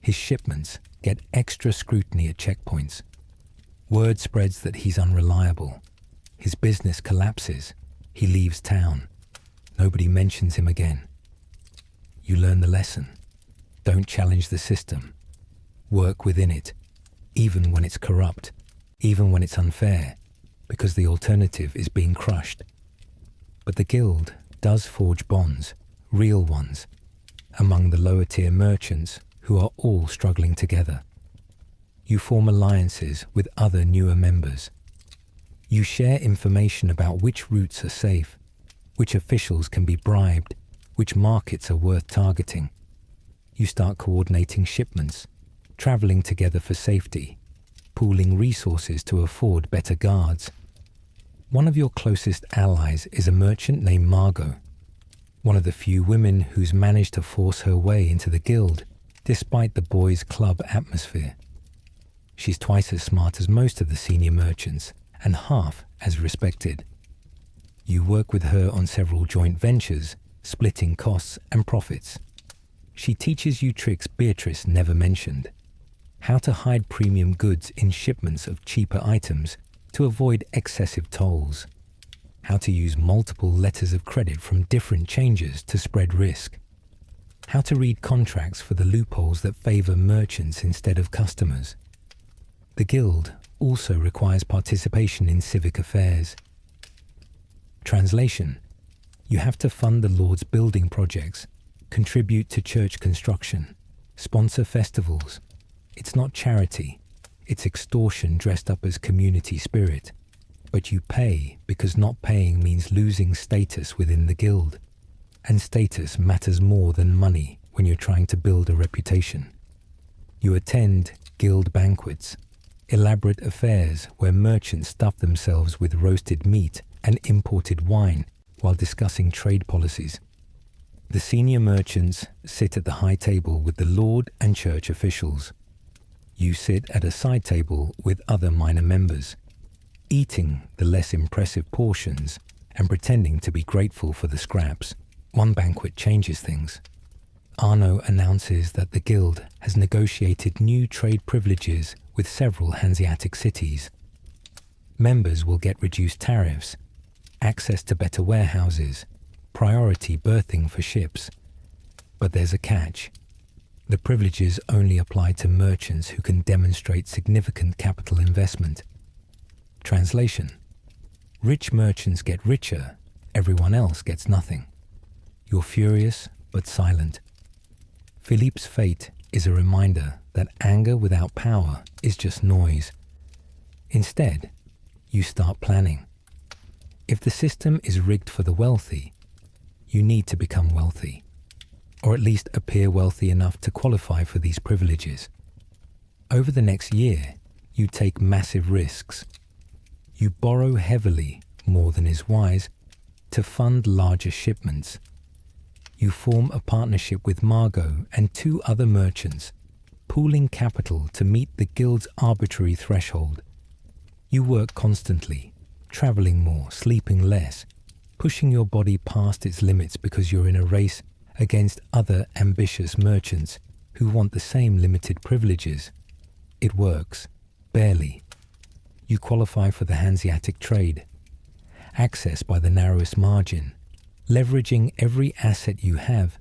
His shipments get extra scrutiny at checkpoints. Word spreads that he's unreliable. His business collapses. He leaves town. Nobody mentions him again. You learn the lesson. Don't challenge the system. Work within it, even when it's corrupt, even when it's unfair, because the alternative is being crushed. But the guild does forge bonds, real ones, among the lower tier merchants who are all struggling together. You form alliances with other newer members. You share information about which routes are safe, which officials can be bribed, which markets are worth targeting. You start coordinating shipments, traveling together for safety, pooling resources to afford better guards. One of your closest allies is a merchant named Margot, one of the few women who's managed to force her way into the guild despite the boys' club atmosphere. She's twice as smart as most of the senior merchants and half as respected. You work with her on several joint ventures, splitting costs and profits. She teaches you tricks Beatrice never mentioned. How to hide premium goods in shipments of cheaper items to avoid excessive tolls. How to use multiple letters of credit from different changers to spread risk. How to read contracts for the loopholes that favor merchants instead of customers. The guild also requires participation in civic affairs. Translation: you have to fund the Lord's building projects, contribute to church construction, sponsor festivals. It's not charity, It's extortion dressed up as community spirit. But you pay because not paying means losing status within the guild. And status matters more than money when you're trying to build a reputation. You attend guild banquets, elaborate affairs where merchants stuff themselves with roasted meat and imported wine while discussing trade policies. The senior merchants sit at the high table with the lord and church officials. You sit at a side table with other minor members, eating the less impressive portions and pretending to be grateful for the scraps. One banquet changes things. Arno announces that the guild has negotiated new trade privileges with several Hanseatic cities. Members will get reduced tariffs, access to better warehouses, priority berthing for ships. But there's a catch. The privileges only apply to merchants who can demonstrate significant capital investment. Translation: rich merchants get richer, everyone else gets nothing. You're furious but silent. Philippe's fate is a reminder that anger without power is just noise. Instead, you start planning. If the system is rigged for the wealthy, you need to become wealthy, or at least appear wealthy enough to qualify for these privileges. Over the next year, you take massive risks. You borrow heavily, more than is wise, to fund larger shipments. You form a partnership with Margot and 2 other merchants, pooling capital to meet the guild's arbitrary threshold. You work constantly, traveling more, sleeping less, pushing your body past its limits because you're in a race against other ambitious merchants who want the same limited privileges. It works, barely. You qualify for the Hanseatic trade, access by the narrowest margin, leveraging every asset you have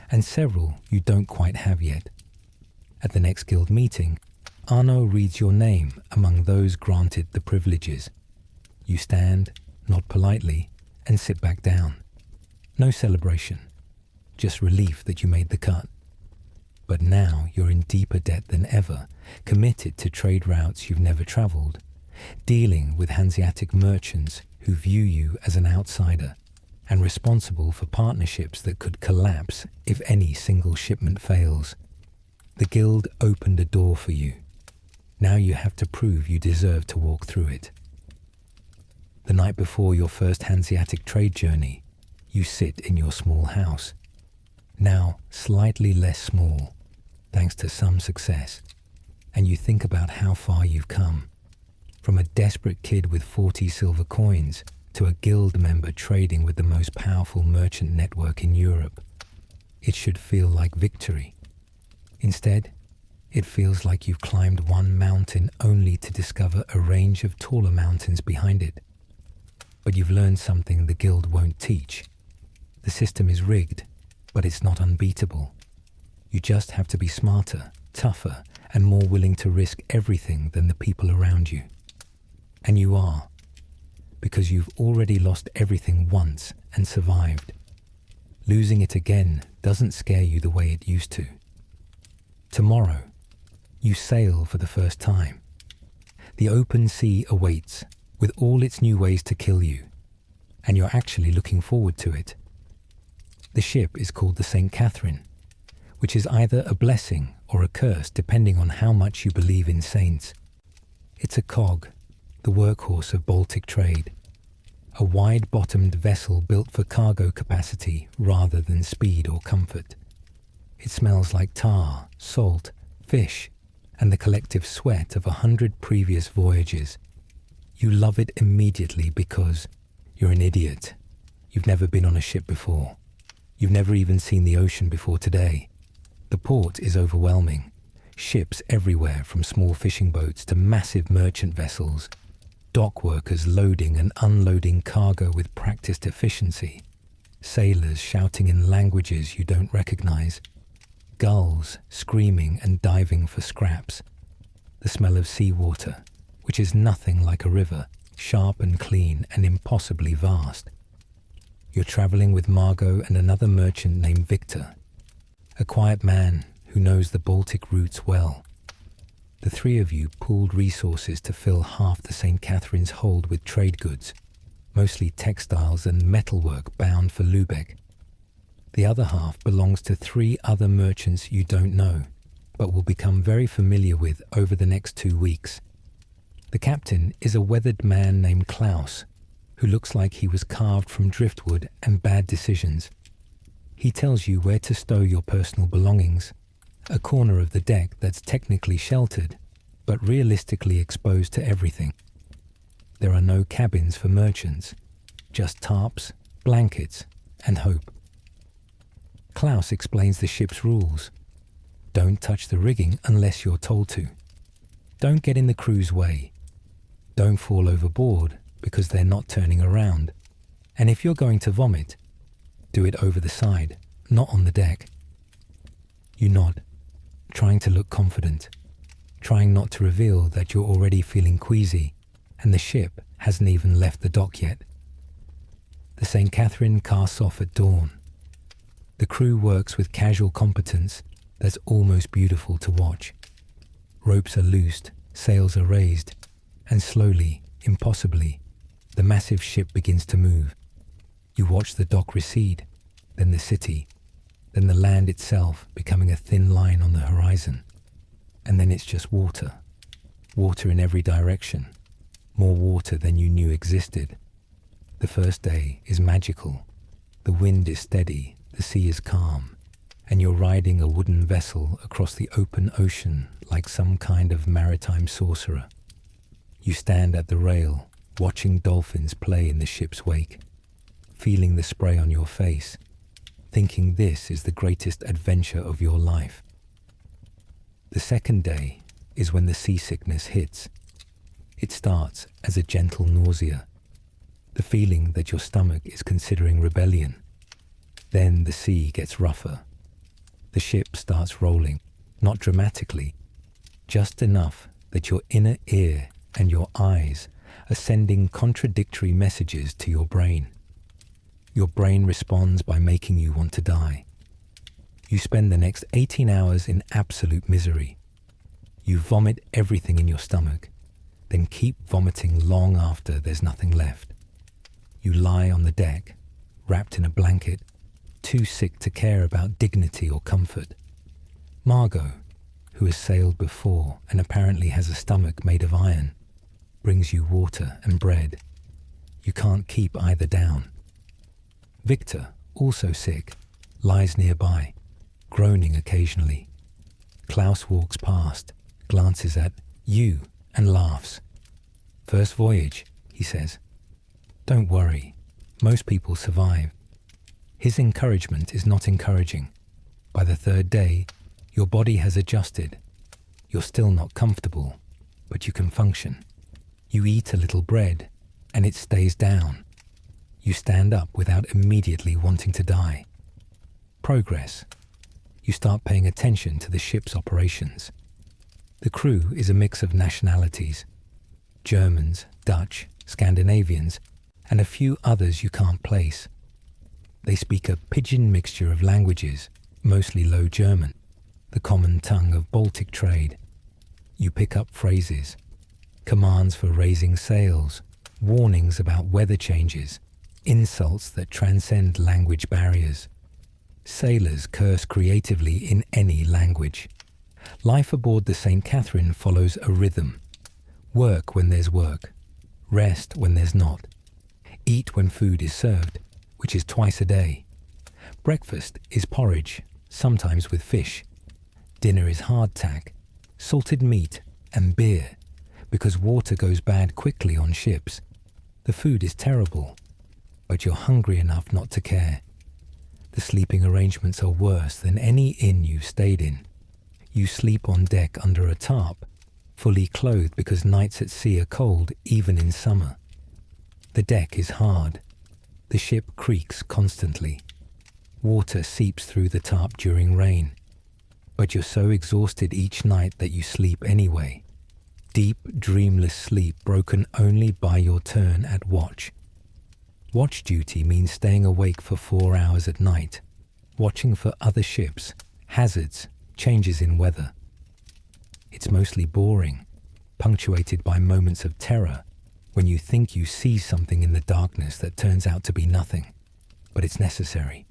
and several you don't quite have yet. At the next guild meeting, Arno reads your name among those granted the privileges. You stand, nod politely, and sit back down. No celebration, just relief that you made the cut. But now you're in deeper debt than ever, committed to trade routes you've never traveled, dealing with Hanseatic merchants who view you as an outsider, and responsible for partnerships that could collapse if any single shipment fails. The guild opened a door for you. Now you have to prove you deserve to walk through it. The night before your first Hanseatic trade journey, you sit in your small house, now slightly less small, thanks to some success, and you think about how far you've come, from a desperate kid with 40 silver coins to a guild member trading with the most powerful merchant network in Europe. It should feel like victory. Instead, it feels like you've climbed one mountain only to discover a range of taller mountains behind it. But you've learned something the guild won't teach. The system is rigged, but it's not unbeatable. You just have to be smarter, tougher, and more willing to risk everything than the people around you. And you are, because you've already lost everything once and survived. Losing it again doesn't scare you the way it used to. Tomorrow, you sail for the first time. The open sea awaits, with all its new ways to kill you, and you're actually looking forward to it. The ship is called the St. Catherine, which is either a blessing or a curse depending on how much you believe in saints. It's a cog, the workhorse of Baltic trade, a wide-bottomed vessel built for cargo capacity rather than speed or comfort. It smells like tar, salt, fish, and the collective sweat of 100 previous voyages. You love it immediately because you're an idiot. You've never been on a ship before. You've never even seen the ocean before today. The port is overwhelming. Ships everywhere, from small fishing boats to massive merchant vessels. Dock workers loading and unloading cargo with practiced efficiency. Sailors shouting in languages you don't recognize. Gulls screaming and diving for scraps. The smell of seawater, which is nothing like a river, sharp and clean and impossibly vast. You're traveling with Margot and another merchant named Victor, a quiet man who knows the Baltic routes well. The three of you pooled resources to fill half the St. Catherine's hold with trade goods, mostly textiles and metalwork bound for Lübeck. The other half belongs to three other merchants you don't know, but will become very familiar with over the next 2 weeks. The captain is a weathered man named Klaus, who looks like he was carved from driftwood and bad decisions. He tells you where to stow your personal belongings, a corner of the deck that's technically sheltered, but realistically exposed to everything. There are no cabins for merchants, just tarps, blankets, and hope. Klaus explains the ship's rules. Don't touch the rigging unless you're told to. Don't get in the crew's way. Don't fall overboard because they're not turning around. And if you're going to vomit, do it over the side, not on the deck. You nod, trying to look confident, trying not to reveal that you're already feeling queasy and the ship hasn't even left the dock yet. The St. Catherine casts off at dawn. The crew works with casual competence that's almost beautiful to watch. Ropes are loosed, sails are raised, and slowly, impossibly, the massive ship begins to move. You watch the dock recede, then the city, then the land itself becoming a thin line on the horizon. And then it's just water. Water in every direction. More water than you knew existed. The first day is magical. The wind is steady, the sea is calm, and you're riding a wooden vessel across the open ocean like some kind of maritime sorcerer. You stand at the rail, watching dolphins play in the ship's wake, feeling the spray on your face, thinking this is the greatest adventure of your life. The second day is when the seasickness hits. It starts as a gentle nausea, the feeling that your stomach is considering rebellion. Then the sea gets rougher. The ship starts rolling, not dramatically, just enough that your inner ear and your eyes are sending contradictory messages to your brain. Your brain responds by making you want to die. You spend the next 18 hours in absolute misery. You vomit everything in your stomach, then keep vomiting long after there's nothing left. You lie on the deck, wrapped in a blanket, too sick to care about dignity or comfort. Margot, who has sailed before and apparently has a stomach made of iron, brings you water and bread. You can't keep either down. Victor, also sick, lies nearby, groaning occasionally. Klaus walks past, glances at you and laughs. "First voyage," he says. "Don't worry, most people survive." His encouragement is not encouraging. By the third day, your body has adjusted. You're still not comfortable, but you can function. You eat a little bread, and it stays down. You stand up without immediately wanting to die. Progress. You start paying attention to the ship's operations. The crew is a mix of nationalities: Germans, Dutch, Scandinavians, and a few others you can't place. They speak a pidgin mixture of languages, mostly Low German, the common tongue of Baltic trade. You pick up phrases, commands for raising sails, warnings about weather changes, insults that transcend language barriers. Sailors curse creatively in any language. Life aboard the St. Catherine follows a rhythm. Work when there's work. Rest when there's not. Eat when food is served, which is twice a day. Breakfast is porridge, sometimes with fish. Dinner is hardtack, salted meat, and beer, because water goes bad quickly on ships. The food is terrible, but you're hungry enough not to care. The sleeping arrangements are worse than any inn you've stayed in. You sleep on deck under a tarp, fully clothed because nights at sea are cold even in summer. The deck is hard. The ship creaks constantly. Water seeps through the tarp during rain. But you're so exhausted each night that you sleep anyway. Deep, dreamless sleep broken only by your turn at watch. Watch duty means staying awake for 4 hours at night, watching for other ships, hazards, changes in weather. It's mostly boring, punctuated by moments of terror when you think you see something in the darkness that turns out to be nothing, but it's necessary.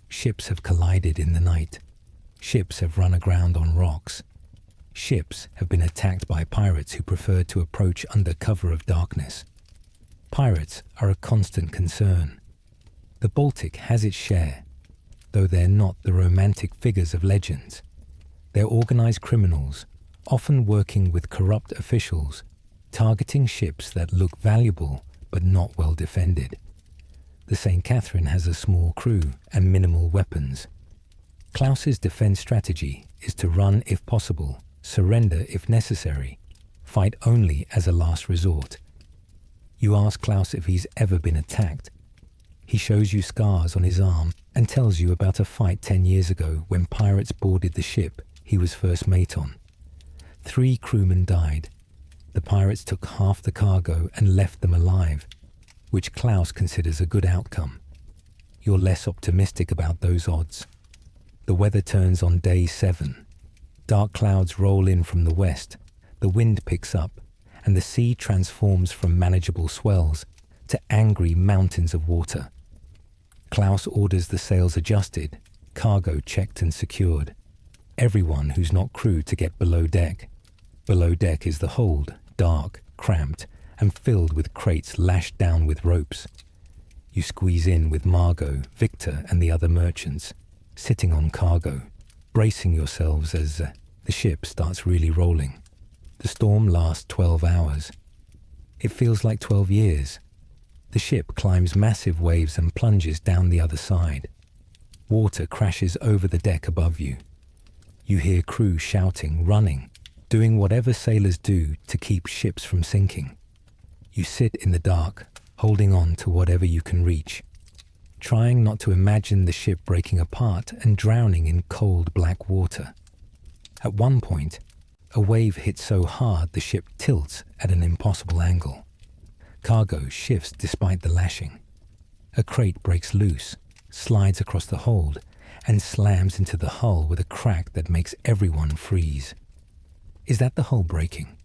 Ships have collided in the night. Ships have run aground on rocks. Ships have been attacked by pirates who preferred to approach under cover of darkness. Pirates are a constant concern. The Baltic has its share, though they're not the romantic figures of legends. They're organized criminals, often working with corrupt officials, targeting ships that look valuable but not well defended. The St. Catherine has a small crew and minimal weapons. Klaus's defense strategy is to run if possible, surrender if necessary, fight only as a last resort. You ask Klaus if he's ever been attacked. He shows you scars on his arm and tells you about a fight 10 years ago when pirates boarded the ship he was first mate on. 3 crewmen died. The pirates took half the cargo and left them alive, which Klaus considers a good outcome. You're less optimistic about those odds. The weather turns on day 7. Dark clouds roll in from the west, the wind picks up, and the sea transforms from manageable swells to angry mountains of water. Klaus orders the sails adjusted, cargo checked and secured. Everyone who's not crew to get below deck. Below deck is the hold, dark, cramped, and filled with crates lashed down with ropes. You squeeze in with Margot, Victor, and the other merchants, sitting on cargo, bracing yourselves as the ship starts really rolling. The storm lasts 12 hours. It feels like 12 years. The ship climbs massive waves and plunges down the other side. Water crashes over the deck above you. You hear crew shouting, running, doing whatever sailors do to keep ships from sinking. You sit in the dark, holding on to whatever you can reach, trying not to imagine the ship breaking apart and drowning in cold black water. At one point, a wave hits so hard the ship tilts at an impossible angle. Cargo shifts despite the lashing. A crate breaks loose, slides across the hold, and slams into the hull with a crack that makes everyone freeze. Is that the hull breaking?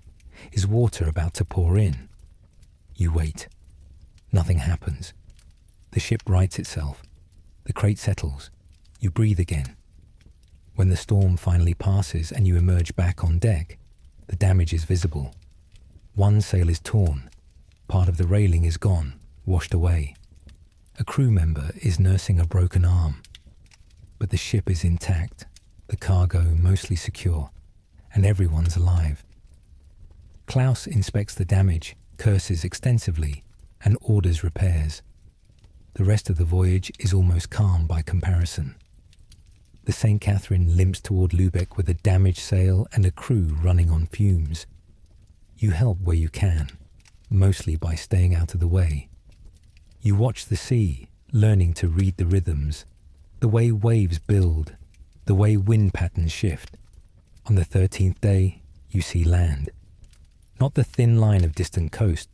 Is water about to pour in? You wait. Nothing happens. The ship rights itself. The crate settles. You breathe again. When the storm finally passes and you emerge back on deck, the damage is visible. One sail is torn. Part of the railing is gone, washed away. A crew member is nursing a broken arm. But the ship is intact, the cargo mostly secure, and everyone's alive. Klaus inspects the damage, curses extensively, and orders repairs. The rest of the voyage is almost calm by comparison. The St. Catherine limps toward Lübeck with a damaged sail and a crew running on fumes. You help where you can, mostly by staying out of the way. You watch the sea, learning to read the rhythms, the way waves build, the way wind patterns shift. On the 13th day, you see land. Not the thin line of distant coast,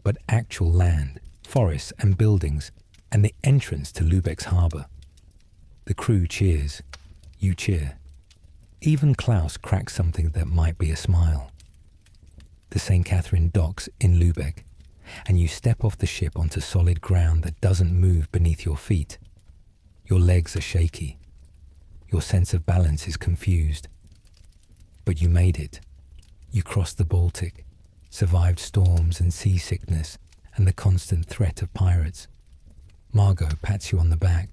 but actual land, forests and buildings, and the entrance to Lübeck's harbour. The crew cheers. You cheer. Even Klaus cracks something that might be a smile. The St. Catherine docks in Lübeck, and you step off the ship onto solid ground that doesn't move beneath your feet. Your legs are shaky. Your sense of balance is confused. But you made it. You crossed the Baltic, survived storms and seasickness and the constant threat of pirates. Margot pats you on the back.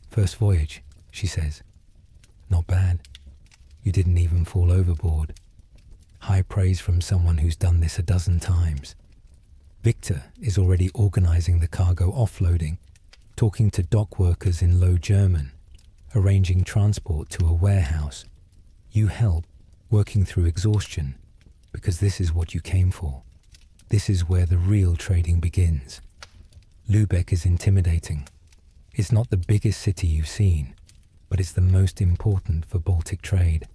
"First voyage," she says. "Not bad. You didn't even fall overboard." High praise from someone who's done this a dozen times. Victor is already organizing the cargo offloading, talking to dock workers in Low German, arranging transport to a warehouse. You help, working through exhaustion, because this is what you came for. This is where the real trading begins. Lübeck is intimidating. It's not the biggest city you've seen, but it's the most important for Baltic trade.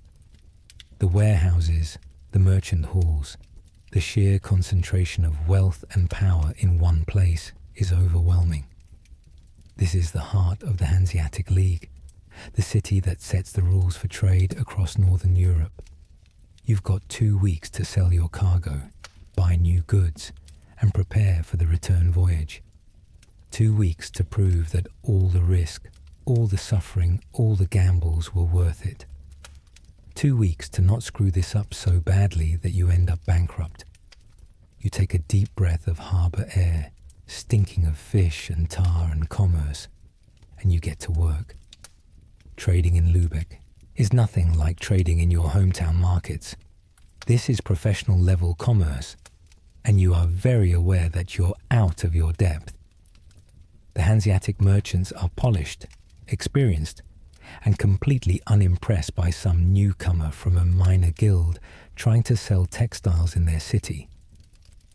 The warehouses, the merchant halls, the sheer concentration of wealth and power in one place is overwhelming. This is the heart of the Hanseatic League, the city that sets the rules for trade across Northern Europe. You've got 2 weeks to sell your cargo, buy new goods, and prepare for the return voyage. 2 weeks to prove that all the risk, all the suffering, all the gambles were worth it. 2 weeks to not screw this up so badly that you end up bankrupt. You take a deep breath of harbour air, stinking of fish and tar and commerce, and you get to work. Trading in Lübeck is nothing like trading in your hometown markets. This is professional level commerce, and you are very aware that you're out of your depth. The Hanseatic merchants are polished, experienced, and completely unimpressed by some newcomer from a minor guild trying to sell textiles in their city.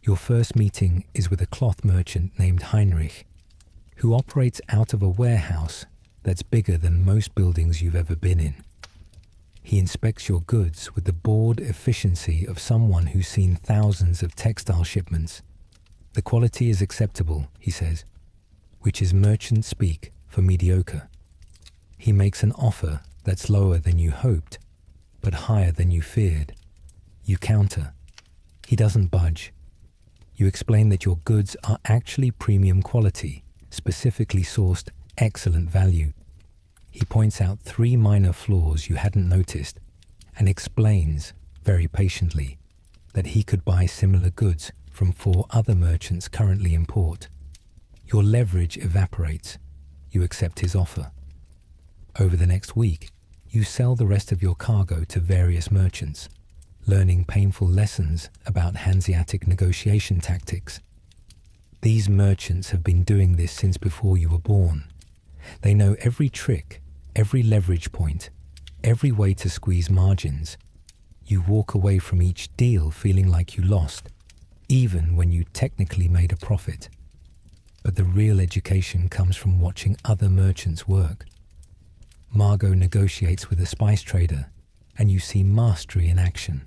Your first meeting is with a cloth merchant named Heinrich, who operates out of a warehouse that's bigger than most buildings you've ever been in. He inspects your goods with the bored efficiency of someone who's seen thousands of textile shipments. The quality is acceptable, he says, which is merchant speak for mediocre. He makes an offer that's lower than you hoped, but higher than you feared. You counter. He doesn't budge. You explain that your goods are actually premium quality, specifically sourced, excellent value. He points out 3 minor flaws you hadn't noticed and explains, very patiently, that he could buy similar goods from 4 other merchants currently in port. Your leverage evaporates. You accept his offer. Over the next week, you sell the rest of your cargo to various merchants, learning painful lessons about Hanseatic negotiation tactics. These merchants have been doing this since before you were born. They know every trick, every leverage point, every way to squeeze margins. You walk away from each deal feeling like you lost, even when you technically made a profit. But the real education comes from watching other merchants work. Margot negotiates with a spice trader, and you see mastery in action.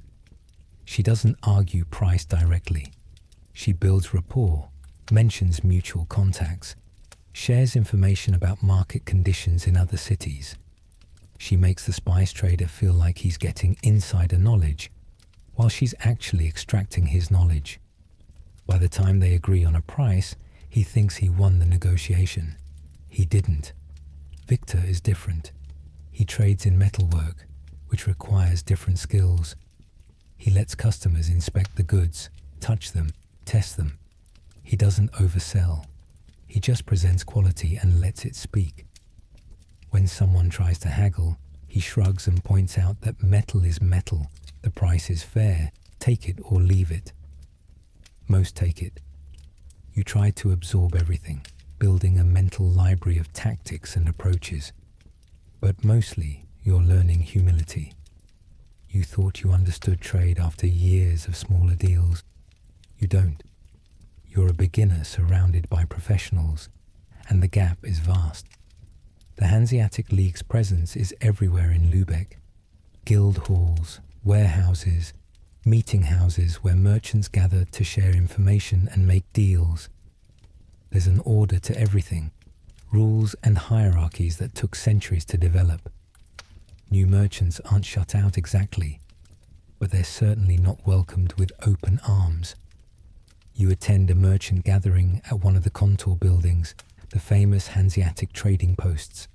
She doesn't argue price directly. She builds rapport, mentions mutual contacts, shares information about market conditions in other cities. She makes the spice trader feel like he's getting insider knowledge, while she's actually extracting his knowledge. By the time they agree on a price, he thinks he won the negotiation. He didn't. Victor is different. He trades in metalwork, which requires different skills. He lets customers inspect the goods, touch them, test them. He doesn't oversell. He just presents quality and lets it speak. When someone tries to haggle, he shrugs and points out that metal is metal, the price is fair, take it or leave it. Most take it. You try to absorb everything, building a mental library of tactics and approaches. But mostly, you're learning humility. You thought you understood trade after years of smaller deals. You don't. You're a beginner surrounded by professionals, and the gap is vast. The Hanseatic League's presence is everywhere in Lübeck. Guild halls, warehouses, meeting houses where merchants gather to share information and make deals. There's an order to everything, rules and hierarchies that took centuries to develop. New merchants aren't shut out exactly, but they're certainly not welcomed with open arms. You attend a merchant gathering at one of the contour buildings, the famous Hanseatic trading posts.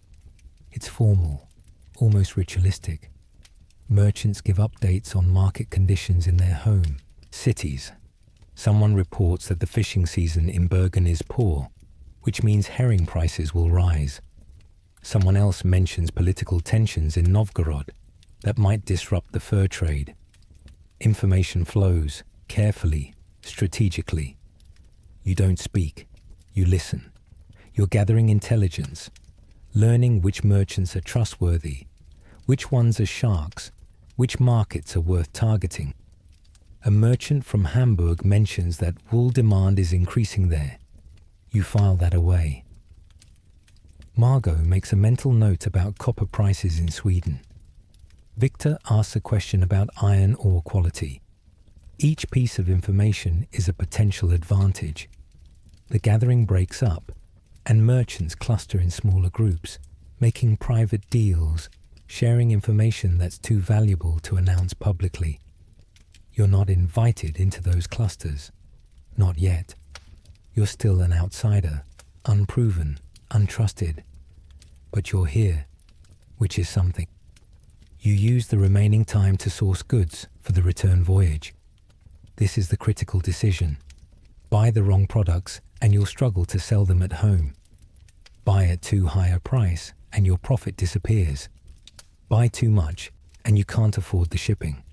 It's formal, almost ritualistic. Merchants give updates on market conditions in their home, cities. Someone reports that the fishing season in Bergen is poor, which means herring prices will rise. Someone else mentions political tensions in Novgorod that might disrupt the fur trade. Information flows, carefully, strategically. You don't speak, you listen. You're gathering intelligence, learning which merchants are trustworthy, which ones are sharks, which markets are worth targeting. A merchant from Hamburg mentions that wool demand is increasing there. You file that away. Margot makes a mental note about copper prices in Sweden. Victor asks a question about iron ore quality. Each piece of information is a potential advantage. The gathering breaks up, and merchants cluster in smaller groups, making private deals, sharing information that's too valuable to announce publicly. You're not invited into those clusters. Not yet. You're still an outsider, unproven, untrusted. But you're here, which is something. You use the remaining time to source goods for the return voyage. This is the critical decision. Buy the wrong products and you'll struggle to sell them at home. Buy at too high a price and your profit disappears. Buy too much and you can't afford the shipping.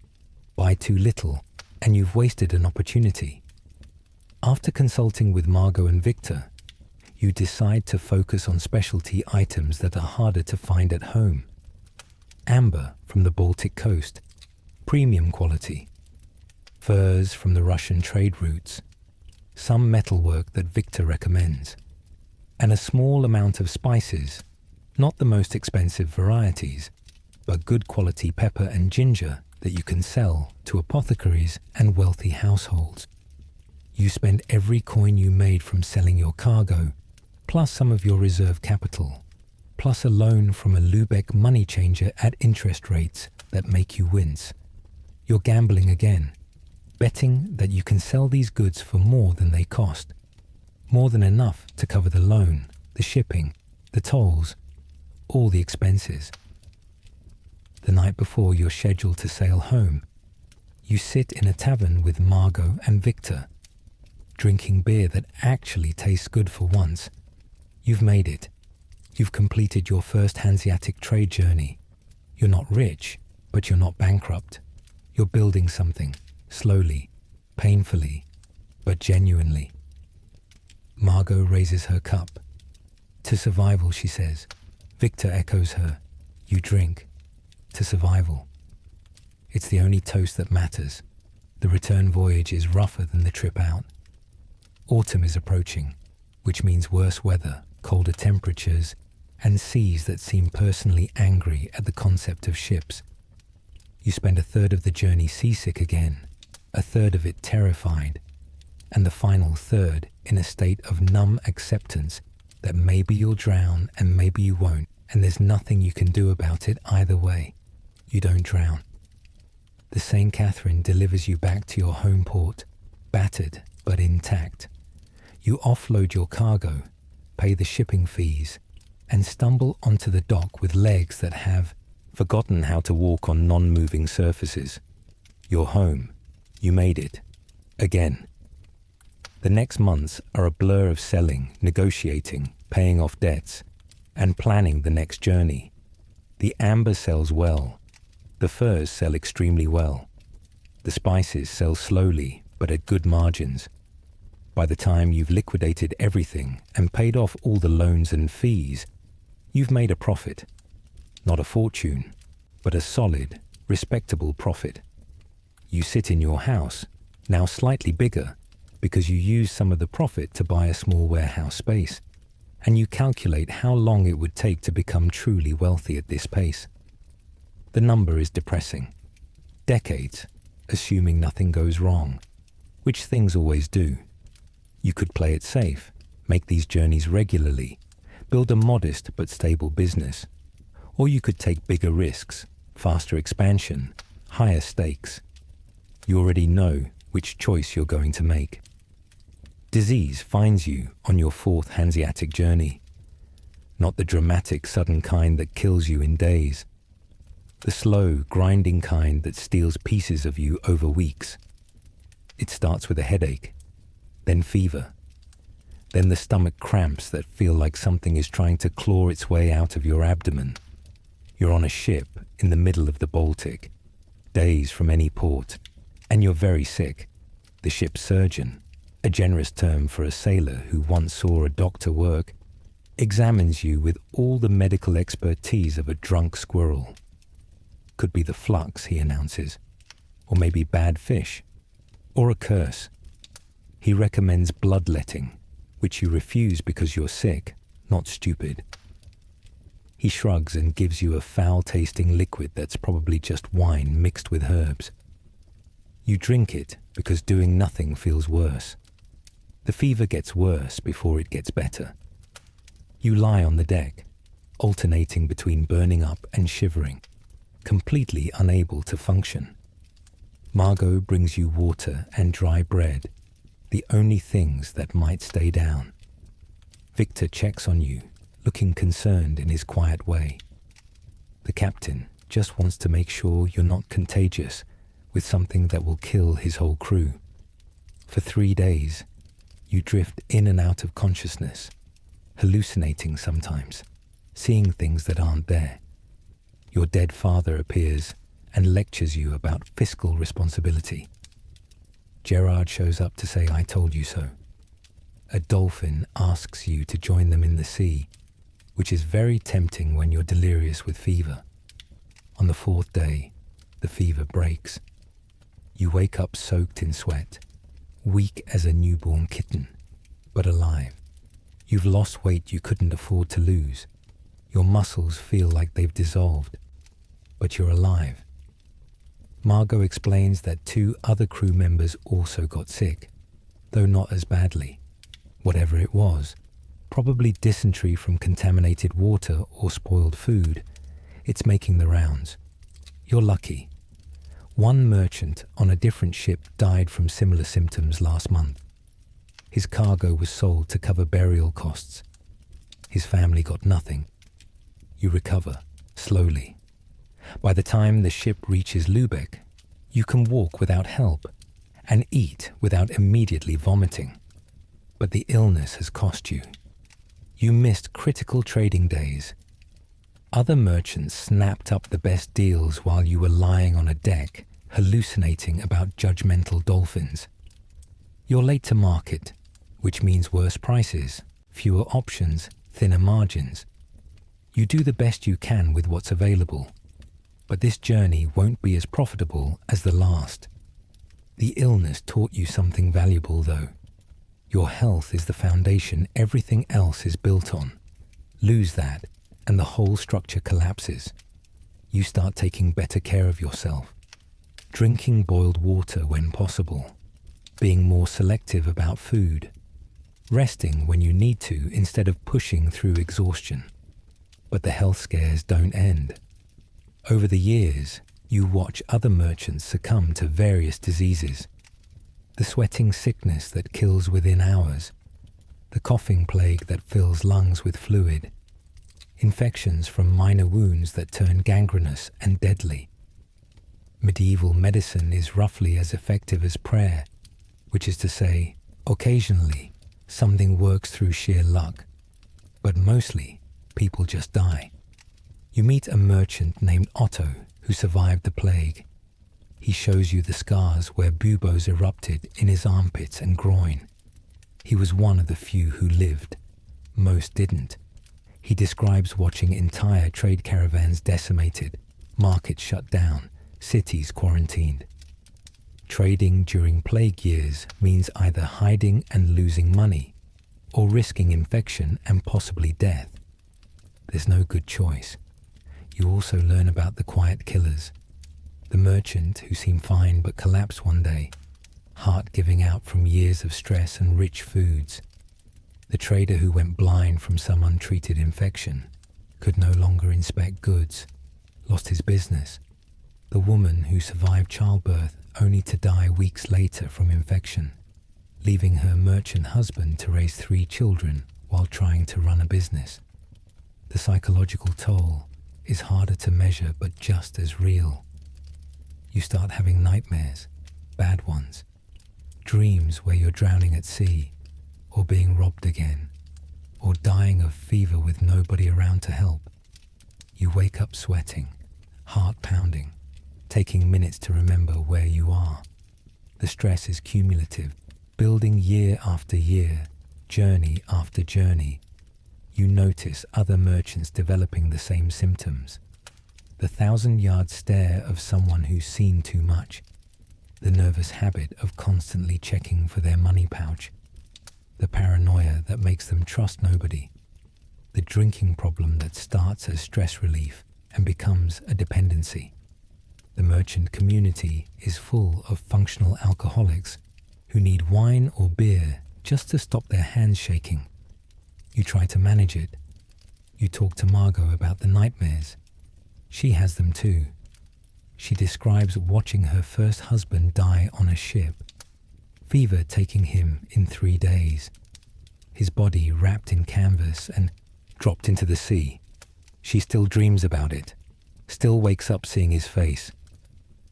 Buy too little and you've wasted an opportunity. After consulting with Margot and Victor, you decide to focus on specialty items that are harder to find at home. Amber from the Baltic coast, premium quality. Furs from the Russian trade routes, some metalwork that Victor recommends, and a small amount of spices, not the most expensive varieties, but good quality pepper and ginger that you can sell to apothecaries and wealthy households. You spend every coin you made from selling your cargo, plus some of your reserve capital, plus a loan from a Lübeck money changer at interest rates that make you wince. You're gambling again, betting that you can sell these goods for more than they cost, more than enough to cover the loan, the shipping, the tolls, all the expenses. The night before you're scheduled to sail home, you sit in a tavern with Margot and Victor, drinking beer that actually tastes good for once. You've made it. You've completed your first Hanseatic trade journey. You're not rich, but you're not bankrupt. You're building something, slowly, painfully, but genuinely. Margot raises her cup. To survival, she says. Victor echoes her. You drink. To survival. It's the only toast that matters. The return voyage is rougher than the trip out. Autumn is approaching, which means worse weather, colder temperatures, and seas that seem personally angry at the concept of ships. You spend a third of the journey seasick again, a third of it terrified, and the final third in a state of numb acceptance that maybe you'll drown and maybe you won't, and there's nothing you can do about it either way. You don't drown. The St. Catherine delivers you back to your home port, battered but intact. You offload your cargo, pay the shipping fees, and stumble onto the dock with legs that have forgotten how to walk on non-moving surfaces. You're home. You made it. Again. The next months are a blur of selling, negotiating, paying off debts, and planning the next journey. The amber sells well. The furs sell extremely well. The spices sell slowly, but at good margins. By the time you've liquidated everything and paid off all the loans and fees, you've made a profit. Not a fortune, but a solid, respectable profit. You sit in your house, now slightly bigger, because you use some of the profit to buy a small warehouse space, and you calculate how long it would take to become truly wealthy at this pace. The number is depressing. Decades, assuming nothing goes wrong, which things always do. You could play it safe, make these journeys regularly, build a modest but stable business. Or you could take bigger risks, faster expansion, higher stakes. You already know which choice you're going to make. Disease finds you on your fourth Hanseatic journey. Not the dramatic, sudden kind that kills you in days. The slow, grinding kind that steals pieces of you over weeks. It starts with a headache, then fever, then the stomach cramps that feel like something is trying to claw its way out of your abdomen. You're on a ship in the middle of the Baltic, days from any port, and you're very sick. The ship's surgeon, a generous term for a sailor who once saw a doctor work, examines you with all the medical expertise of a drunk squirrel. Could be the flux, he announces, or maybe bad fish, or a curse. He recommends bloodletting, which you refuse because you're sick, not stupid. He shrugs and gives you a foul-tasting liquid that's probably just wine mixed with herbs. You drink it because doing nothing feels worse. The fever gets worse before it gets better. You lie on the deck, alternating between burning up and shivering, completely unable to function. Margot brings you water and dry bread, the only things that might stay down. Victor checks on you, looking concerned in his quiet way. The captain just wants to make sure you're not contagious with something that will kill his whole crew. For 3 days, you drift in and out of consciousness, hallucinating sometimes, seeing things that aren't there. Your dead father appears and lectures you about fiscal responsibility. Gerard shows up to say, "I told you so." A dolphin asks you to join them in the sea, which is very tempting when you're delirious with fever. On the 4th day, the fever breaks. You wake up soaked in sweat, weak as a newborn kitten, but alive. You've lost weight you couldn't afford to lose. Your muscles feel like they've dissolved, but you're alive. Margot explains that 2 other crew members also got sick, though not as badly. Whatever it was, probably dysentery from contaminated water or spoiled food, it's making the rounds. You're lucky. 1 merchant on a different ship died from similar symptoms last month. His cargo was sold to cover burial costs. His family got nothing. You recover, slowly. By the time the ship reaches Lübeck, you can walk without help and eat without immediately vomiting. But the illness has cost you. You missed critical trading days. Other merchants snapped up the best deals while you were lying on a deck, hallucinating about judgmental dolphins. You're late to market, which means worse prices, fewer options, thinner margins. You do the best you can with what's available, but this journey won't be as profitable as the last. The illness taught you something valuable, though. Your health is the foundation everything else is built on. Lose that, and the whole structure collapses. You start taking better care of yourself, drinking boiled water when possible, being more selective about food, resting when you need to instead of pushing through exhaustion. But the health scares don't end. Over the years, you watch other merchants succumb to various diseases. The sweating sickness that kills within hours, the coughing plague that fills lungs with fluid, infections from minor wounds that turn gangrenous and deadly. Medieval medicine is roughly as effective as prayer, which is to say, occasionally, something works through sheer luck, but mostly, people just die. You meet a merchant named Otto who survived the plague. He shows you the scars where buboes erupted in his armpits and groin. He was one of the few who lived. Most didn't. He describes watching entire trade caravans decimated, markets shut down, cities quarantined. Trading during plague years means either hiding and losing money, or risking infection and possibly death. There's no good choice. You also learn about the quiet killers. The merchant who seemed fine but collapsed one day, heart giving out from years of stress and rich foods. The trader who went blind from some untreated infection, could no longer inspect goods, lost his business. The woman who survived childbirth only to die weeks later from infection, leaving her merchant husband to raise 3 children while trying to run a business. The psychological toll is harder to measure but just as real. You start having nightmares, bad ones, dreams where you're drowning at sea, or being robbed again, or dying of fever with nobody around to help. You wake up sweating, heart pounding, taking minutes to remember where you are. The stress is cumulative, building year after year, journey after journey. You notice other merchants developing the same symptoms. The 1,000-yard stare of someone who's seen too much. The nervous habit of constantly checking for their money pouch. The paranoia that makes them trust nobody. The drinking problem that starts as stress relief and becomes a dependency. The merchant community is full of functional alcoholics who need wine or beer just to stop their hands shaking. You try to manage it. You talk to Margot about the nightmares. She has them too. She describes watching her first husband die on a ship, fever taking him in 3 days, his body wrapped in canvas and dropped into the sea. She still dreams about it, still wakes up seeing his face.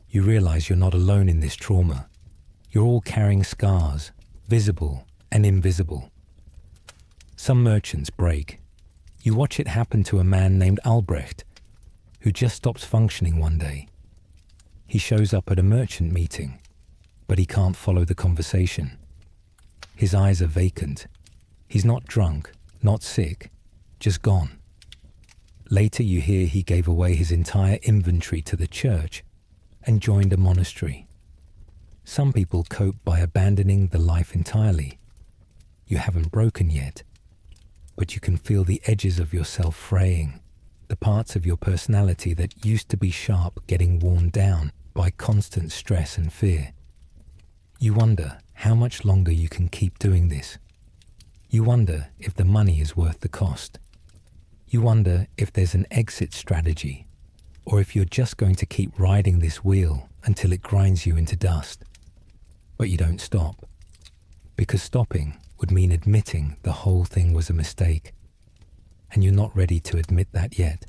You realize you're not alone in this trauma. You're all carrying scars, visible and invisible. Some merchants break. You watch it happen to a man named Albrecht, who just stops functioning one day. He shows up at a merchant meeting, but he can't follow the conversation. His eyes are vacant. He's not drunk, not sick, just gone. Later you hear he gave away his entire inventory to the church and joined a monastery. Some people cope by abandoning the life entirely. You haven't broken yet, but you can feel the edges of yourself fraying, the parts of your personality that used to be sharp getting worn down by constant stress and fear. You wonder how much longer you can keep doing this. You wonder if the money is worth the cost. You wonder if there's an exit strategy, or if you're just going to keep riding this wheel until it grinds you into dust. But you don't stop, because stopping would mean admitting the whole thing was a mistake, and you're not ready to admit that yet.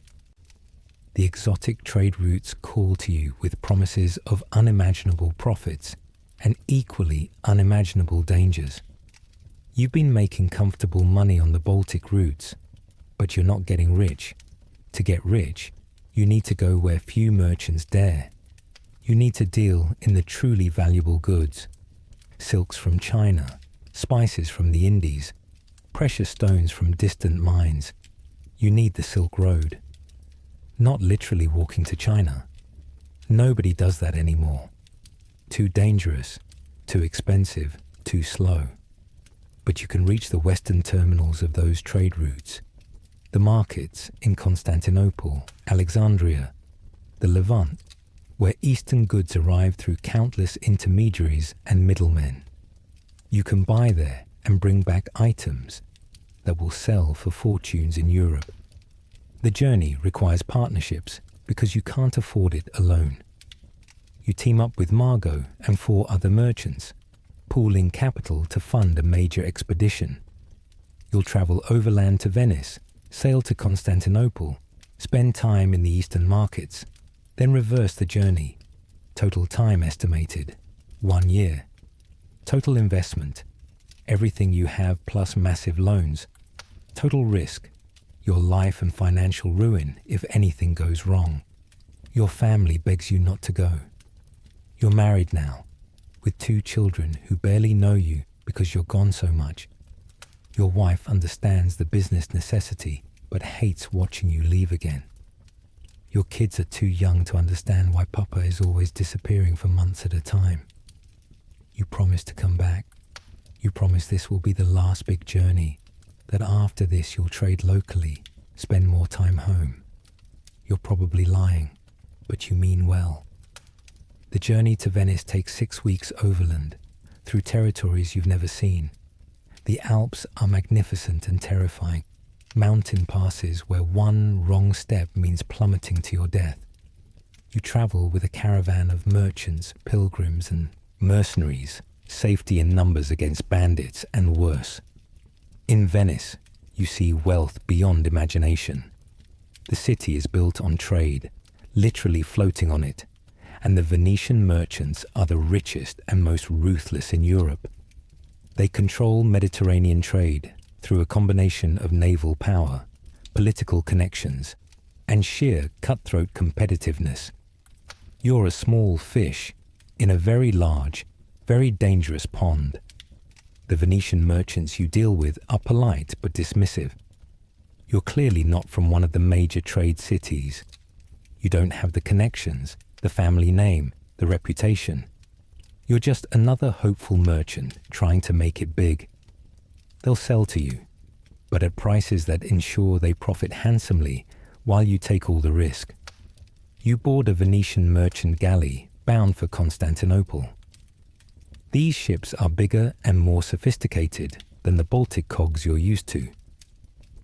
The exotic trade routes call to you with promises of unimaginable profits and equally unimaginable dangers. You've been making comfortable money on the Baltic routes, but you're not getting rich. To get rich, you need to go where few merchants dare. You need to deal in the truly valuable goods. Silks from China, spices from the Indies, precious stones from distant mines. You need the Silk Road. Not literally walking to China. Nobody does that anymore. Too dangerous, too expensive, too slow. But you can reach the western terminals of those trade routes. The markets in Constantinople, Alexandria, the Levant, where Eastern goods arrive through countless intermediaries and middlemen. You can buy there and bring back items that will sell for fortunes in Europe. The journey requires partnerships because you can't afford it alone. You team up with Margot and 4 other merchants, pooling capital to fund a major expedition. You'll travel overland to Venice, sail to Constantinople, spend time in the eastern markets, then reverse the journey. Total time estimated, 1 year. Total investment, everything you have plus massive loans. Total risk, your life and financial ruin if anything goes wrong. Your family begs you not to go. You're married now, with 2 children who barely know you because you're gone so much. Your wife understands the business necessity but hates watching you leave again. Your kids are too young to understand why Papa is always disappearing for months at a time. You promise to come back. You promise this will be the last big journey, that after this you'll trade locally, spend more time home. You're probably lying, but you mean well. The journey to Venice takes 6 weeks overland, through territories you've never seen. The Alps are magnificent and terrifying, mountain passes where one wrong step means plummeting to your death. You travel with a caravan of merchants, pilgrims, and mercenaries, safety in numbers against bandits and worse. In Venice, you see wealth beyond imagination. The city is built on trade, literally floating on it, and the Venetian merchants are the richest and most ruthless in Europe. They control Mediterranean trade through a combination of naval power, political connections, and sheer cutthroat competitiveness. You're a small fish in a very large, very dangerous pond. The Venetian merchants you deal with are polite but dismissive. You're clearly not from one of the major trade cities. You don't have the connections, the family name, the reputation. You're just another hopeful merchant trying to make it big. They'll sell to you, but at prices that ensure they profit handsomely while you take all the risk. You board a Venetian merchant galley bound for Constantinople. These ships are bigger and more sophisticated than the Baltic cogs you're used to.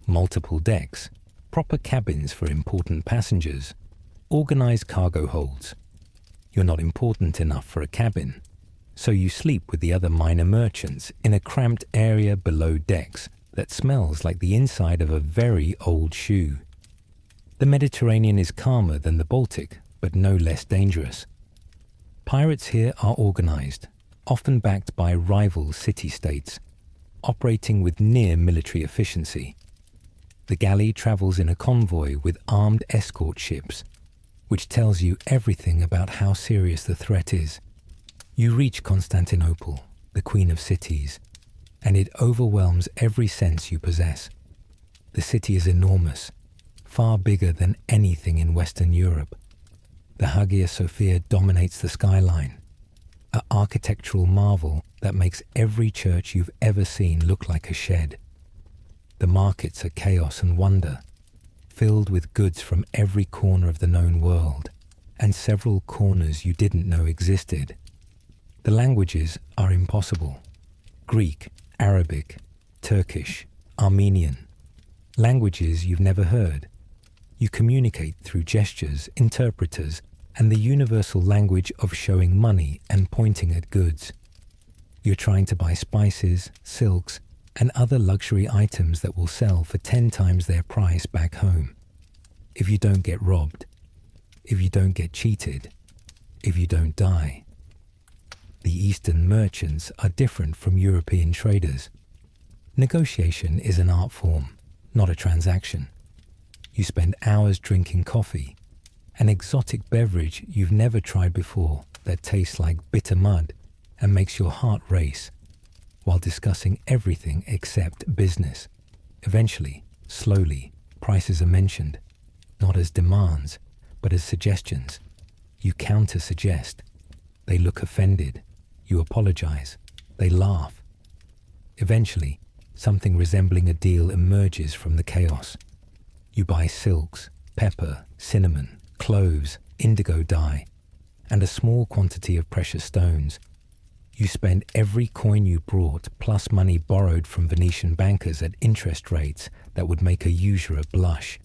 Multiple decks, proper cabins for important passengers, organized cargo holds, You're not important enough for a cabin, so you sleep with the other minor merchants in a cramped area below decks that smells like the inside of a very old shoe. The Mediterranean is calmer than the Baltic, but no less dangerous. Pirates here are organized, often backed by rival city-states, operating with near military efficiency. The galley travels in a convoy with armed escort ships, which tells you everything about how serious the threat is. You reach Constantinople, the queen of cities, and it overwhelms every sense you possess. The city is enormous, far bigger than anything in Western Europe. The Hagia Sophia dominates the skyline, an architectural marvel that makes every church you've ever seen look like a shed. The markets are chaos and wonder, filled with goods from every corner of the known world, and several corners you didn't know existed. The languages are impossible. Greek, Arabic, Turkish, Armenian. Languages you've never heard. You communicate through gestures, interpreters, and the universal language of showing money and pointing at goods. You're trying to buy spices, silks, and other luxury items that will sell for 10 times their price back home. If you don't get robbed, if you don't get cheated, if you don't die. The Eastern merchants are different from European traders. Negotiation is an art form, not a transaction. You spend hours drinking coffee, an exotic beverage you've never tried before that tastes like bitter mud and makes your heart race, while discussing everything except business. Eventually, slowly, prices are mentioned, not as demands, but as suggestions. You counter-suggest. They look offended. You apologize. They laugh. Eventually, something resembling a deal emerges from the chaos. You buy silks, pepper, cinnamon, cloves, indigo dye, and a small quantity of precious stones. You spend every coin you brought plus money borrowed from Venetian bankers at interest rates that would make a usurer blush.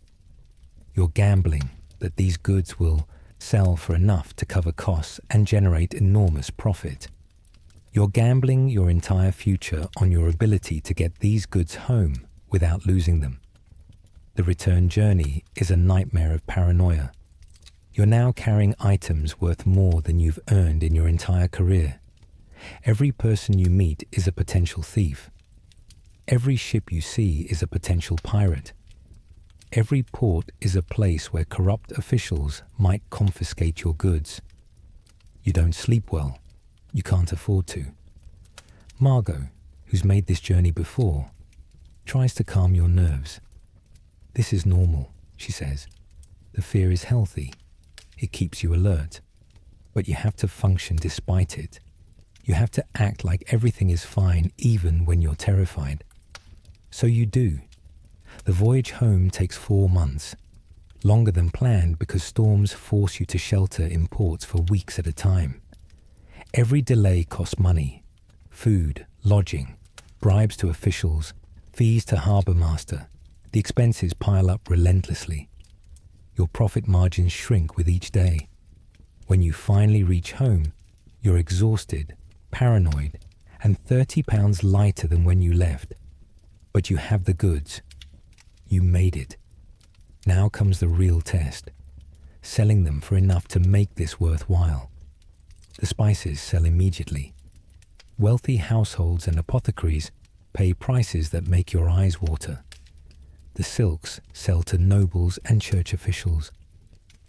You're gambling that these goods will sell for enough to cover costs and generate enormous profit. You're gambling your entire future on your ability to get these goods home without losing them. The return journey is a nightmare of paranoia. You're now carrying items worth more than you've earned in your entire career. Every person you meet is a potential thief. Every ship you see is a potential pirate. Every port is a place where corrupt officials might confiscate your goods. You don't sleep well. You can't afford to. Margot, who's made this journey before, tries to calm your nerves. This is normal, she says. The fear is healthy. It keeps you alert. But you have to function despite it. You have to act like everything is fine even when you're terrified. So you do. The voyage home takes 4 months, longer than planned because storms force you to shelter in ports for weeks at a time. Every delay costs money: food, lodging, bribes to officials, fees to harbour master. The expenses pile up relentlessly. Your profit margins shrink with each day. When you finally reach home, you're exhausted, paranoid, and £30 lighter than when you left. But you have the goods. You made it. Now comes the real test: selling them for enough to make this worthwhile. The spices sell immediately. Wealthy households and apothecaries pay prices that make your eyes water. The silks sell to nobles and church officials,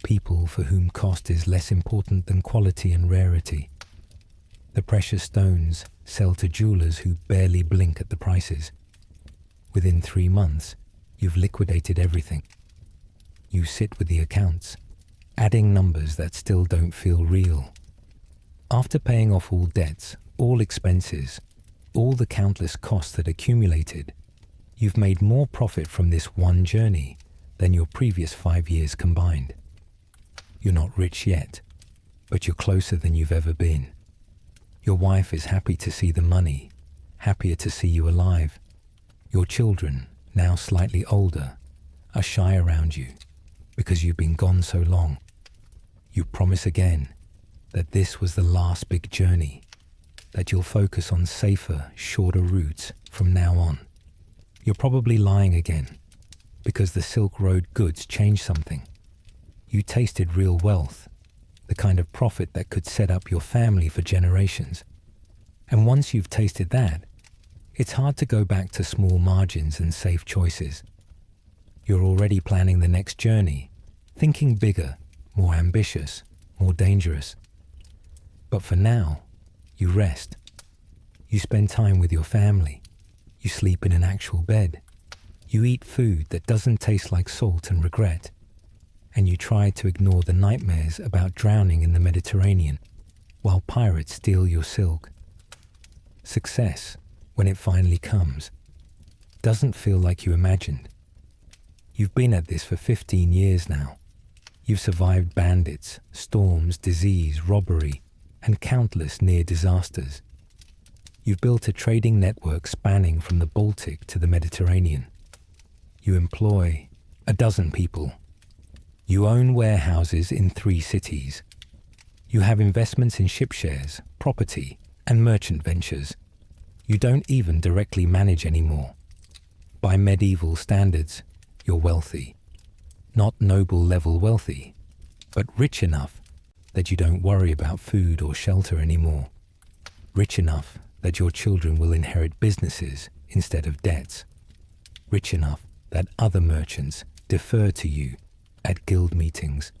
people for whom cost is less important than quality and rarity. The precious stones sell to jewelers who barely blink at the prices. Within 3 months, you've liquidated everything. You sit with the accounts, adding numbers that still don't feel real. After paying off all debts, all expenses, all the countless costs that accumulated, you've made more profit from this one journey than your previous 5 years combined. You're not rich yet, but you're closer than you've ever been. Your wife is happy to see the money, happier to see you alive. Your children, now slightly older, are shy around you because you've been gone so long. You promise again. that this was the last big journey, that you'll focus on safer, shorter routes from now on. You're probably lying again, because the Silk Road goods changed something. You tasted real wealth, the kind of profit that could set up your family for generations. And once you've tasted that, it's hard to go back to small margins and safe choices. You're already planning the next journey, thinking bigger, more ambitious, more dangerous. But for now, you rest. You spend time with your family. You sleep in an actual bed. You eat food that doesn't taste like salt and regret. And you try to ignore the nightmares about drowning in the Mediterranean while pirates steal your silk. Success, when it finally comes, doesn't feel like you imagined. You've been at this for 15 years now. You've survived bandits, storms, disease, robbery, and countless near disasters. You've built a trading network spanning from the Baltic to the Mediterranean. You employ 12 people. You own warehouses in 3 cities. You have investments in ship shares, property, and merchant ventures. You don't even directly manage anymore. By medieval standards, you're wealthy. Not noble level wealthy, but rich enough that you don't worry about food or shelter anymore. Rich enough that your children will inherit businesses instead of debts. Rich enough that other merchants defer to you at guild meetings.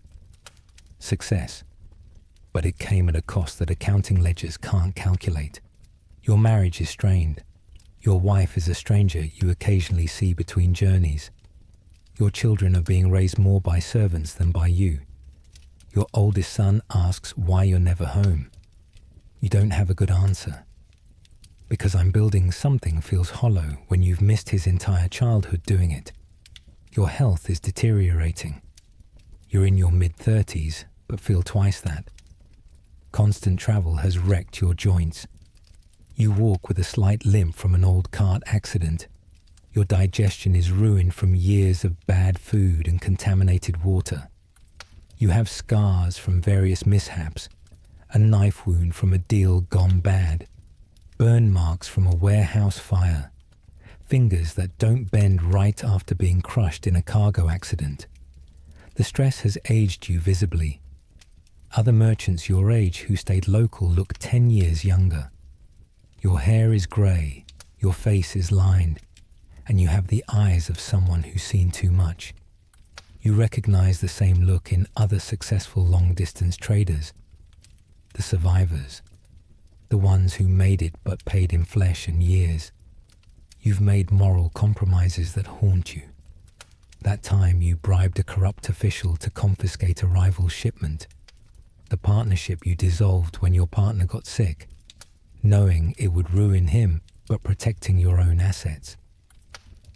Success. But it came at a cost that accounting ledgers can't calculate. Your marriage is strained. Your wife is a stranger you occasionally see between journeys. Your children are being raised more by servants than by you. Your oldest son asks why you're never home. You don't have a good answer. Because I'm building something feels hollow when you've missed his entire childhood doing it. Your health is deteriorating. You're in your mid-30s, but feel twice that. Constant travel has wrecked your joints. You walk with a slight limp from an old cart accident. Your digestion is ruined from years of bad food and contaminated water. You have scars from various mishaps, a knife wound from a deal gone bad, burn marks from a warehouse fire, fingers that don't bend right after being crushed in a cargo accident. The stress has aged you visibly. Other merchants your age who stayed local look 10 years younger. Your hair is grey, your face is lined, and you have the eyes of someone who's seen too much. You recognize the same look in other successful long-distance traders, the survivors, the ones who made it but paid in flesh and years. You've made moral compromises that haunt you. That time you bribed a corrupt official to confiscate a rival shipment, the partnership you dissolved when your partner got sick, knowing it would ruin him but protecting your own assets.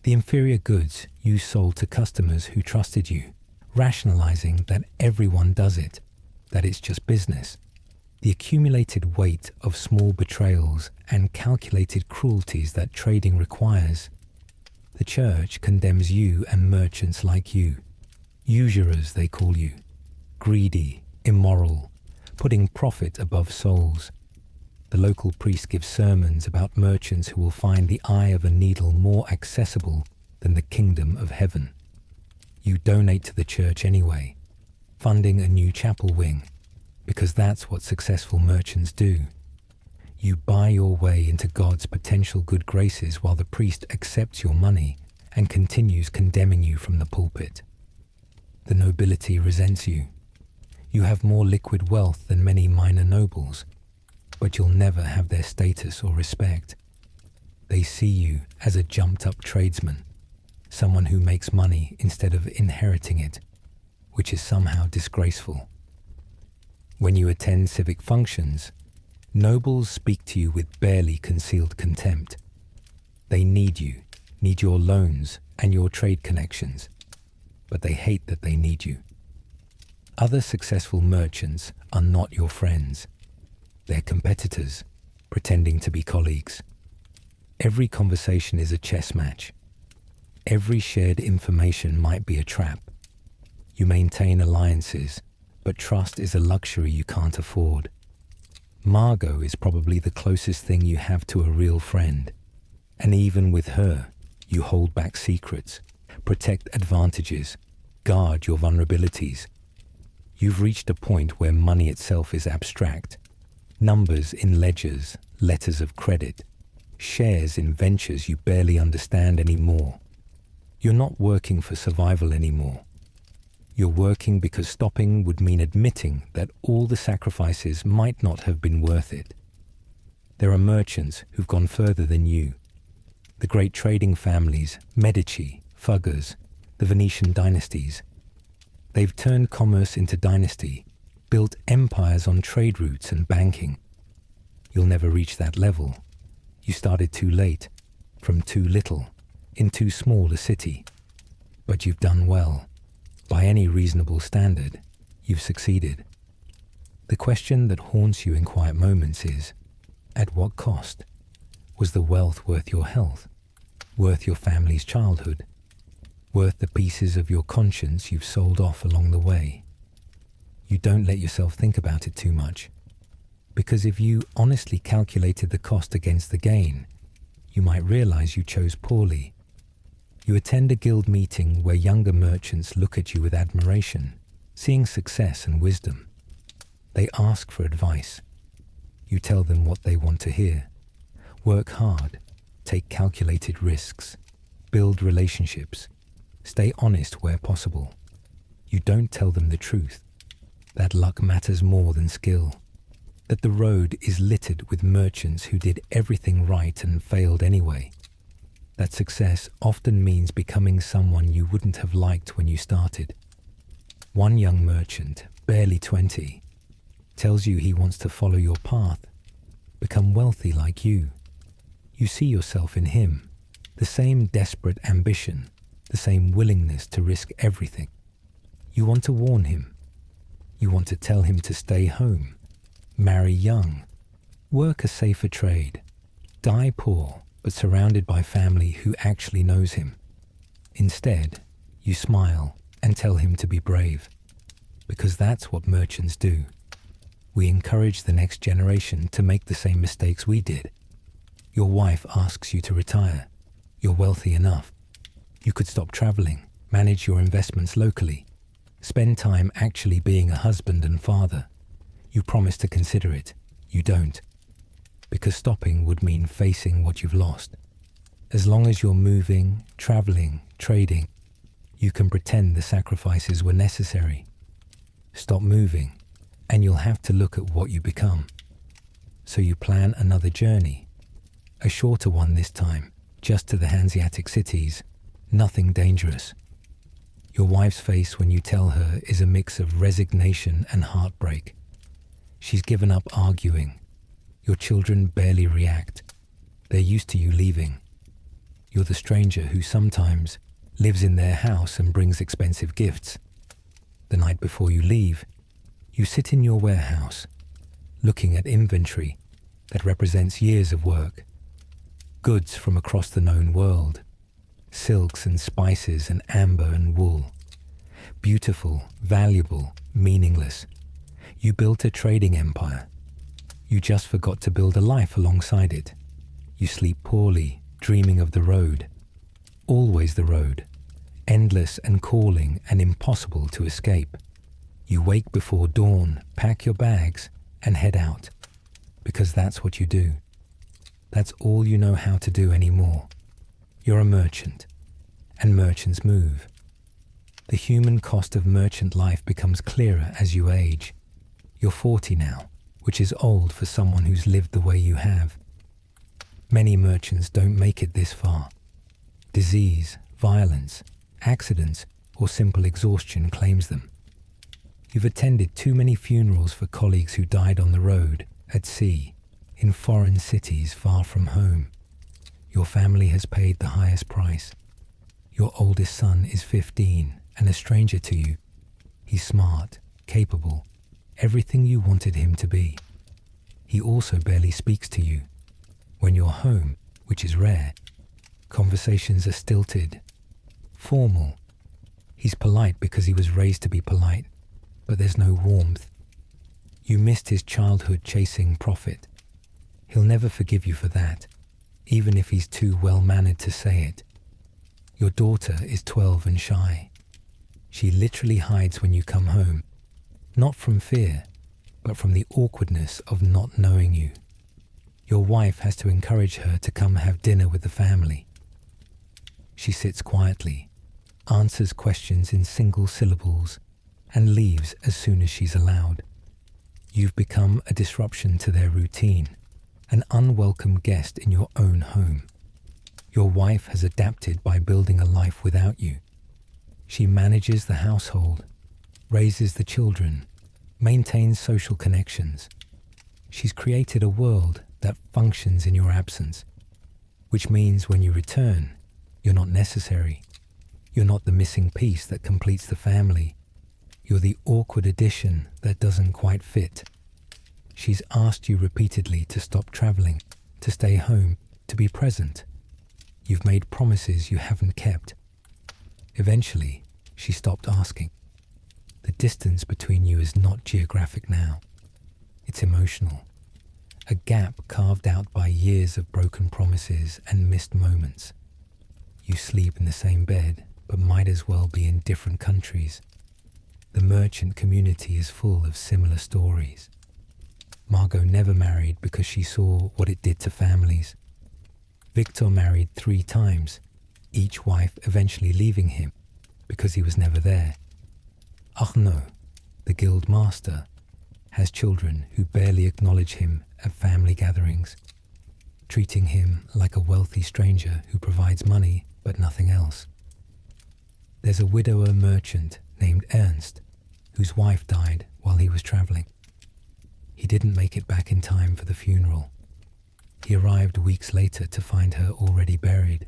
The inferior goods you sold to customers who trusted you, rationalizing that everyone does it, that it's just business. The accumulated weight of small betrayals and calculated cruelties that trading requires. The church condemns you and merchants like you. Usurers, they call you. Greedy, immoral, putting profit above souls. The local priest gives sermons about merchants who will find the eye of a needle more accessible than the kingdom of heaven. You donate to the church anyway, funding a new chapel wing, because that's what successful merchants do. You buy your way into God's potential good graces while the priest accepts your money and continues condemning you from the pulpit. The nobility resents you. You have more liquid wealth than many minor nobles, but you'll never have their status or respect. They see you as a jumped-up tradesman, someone who makes money instead of inheriting it, which is somehow disgraceful. When you attend civic functions, nobles speak to you with barely concealed contempt. They need you, need your loans and your trade connections, but they hate that they need you. Other successful merchants are not your friends. They're competitors, pretending to be colleagues. Every conversation is a chess match. Every shared information might be a trap. You maintain alliances, but trust is a luxury you can't afford. Margot is probably the closest thing you have to a real friend, and even with her, you hold back secrets, protect advantages, guard your vulnerabilities. You've reached a point where money itself is abstract. Numbers in ledgers, letters of credit, shares in ventures you barely understand anymore. You're not working for survival anymore. You're working because stopping would mean admitting that all the sacrifices might not have been worth it. There are merchants who've gone further than you. The great trading families, Medici, Fuggers, the Venetian dynasties. They've turned commerce into dynasty, built empires on trade routes and banking. You'll never reach that level. You started too late, from too little, in too small a city. But you've done well. By any reasonable standard, you've succeeded. The question that haunts you in quiet moments is, at what cost? Was the wealth worth your health? Worth your family's childhood? Worth the pieces of your conscience you've sold off along the way? You don't let yourself think about it too much, because if you honestly calculated the cost against the gain, you might realize you chose poorly. You attend a guild meeting where younger merchants look at you with admiration, seeing success and wisdom. They ask for advice. You tell them what they want to hear. Work hard, take calculated risks, build relationships, stay honest where possible. You don't tell them the truth, that luck matters more than skill, that the road is littered with merchants who did everything right and failed anyway. That success often means becoming someone you wouldn't have liked when you started. One young merchant, barely 20, tells you he wants to follow your path, become wealthy like you. You see yourself in him, the same desperate ambition, the same willingness to risk everything. You want to warn him. You want to tell him to stay home, marry young, work a safer trade, die poor, but surrounded by family who actually knows him. Instead, you smile and tell him to be brave, because that's what merchants do. We encourage the next generation to make the same mistakes we did. Your wife asks you to retire. You're wealthy enough. You could stop traveling, manage your investments locally, spend time actually being a husband and father. You promise to consider it. You don't. Because stopping would mean facing what you've lost. As long as you're moving, traveling, trading, you can pretend the sacrifices were necessary. Stop moving, and you'll have to look at what you become. So you plan another journey, a shorter one this time, just to the Hanseatic cities, nothing dangerous. Your wife's face when you tell her is a mix of resignation and heartbreak. She's given up arguing. Your children barely react. They're used to you leaving. You're the stranger who sometimes lives in their house and brings expensive gifts. The night before you leave, you sit in your warehouse, looking at inventory that represents years of work. Goods from across the known world, silks and spices and amber and wool. Beautiful, valuable, meaningless. You built a trading empire. You just forgot to build a life alongside it. You sleep poorly, dreaming of the road. Always the road. Endless and calling and impossible to escape. You wake before dawn, pack your bags, and head out. Because that's what you do. That's all you know how to do anymore. You're a merchant. And merchants move. The human cost of merchant life becomes clearer as you age. You're 40 now, which is old for someone who's lived the way you have. Many merchants don't make it this far. Disease, violence, accidents, or simple exhaustion claims them. You've attended too many funerals for colleagues who died on the road, at sea, in foreign cities far from home. Your family has paid the highest price. Your oldest son is 15 and a stranger to you. He's smart, capable, everything you wanted him to be. He also barely speaks to you. When you're home, which is rare, conversations are stilted, formal. He's polite because he was raised to be polite, but there's no warmth. You missed his childhood chasing profit. He'll never forgive you for that, even if he's too well-mannered to say it. Your daughter is 12 and shy. She literally hides when you come home, not from fear, but from the awkwardness of not knowing you. Your wife has to encourage her to come have dinner with the family. She sits quietly, answers questions in single syllables, and leaves as soon as she's allowed. You've become a disruption to their routine, an unwelcome guest in your own home. Your wife has adapted by building a life without you. She manages the household, raises the children, maintains social connections. She's created a world that functions in your absence, which means when you return, you're not necessary. You're not the missing piece that completes the family. You're the awkward addition that doesn't quite fit. She's asked you repeatedly to stop traveling, to stay home, to be present. You've made promises you haven't kept. Eventually, she stopped asking. The distance between you is not geographic now. It's emotional. A gap carved out by years of broken promises and missed moments. You sleep in the same bed, but might as well be in different countries. The merchant community is full of similar stories. Margot never married because she saw what it did to families. Victor married 3 times, each wife eventually leaving him because he was never there. Arnaud, the guild master, has children who barely acknowledge him at family gatherings, treating him like a wealthy stranger who provides money but nothing else. There's a widower merchant named Ernst, whose wife died while he was traveling. He didn't make it back in time for the funeral. He arrived weeks later to find her already buried.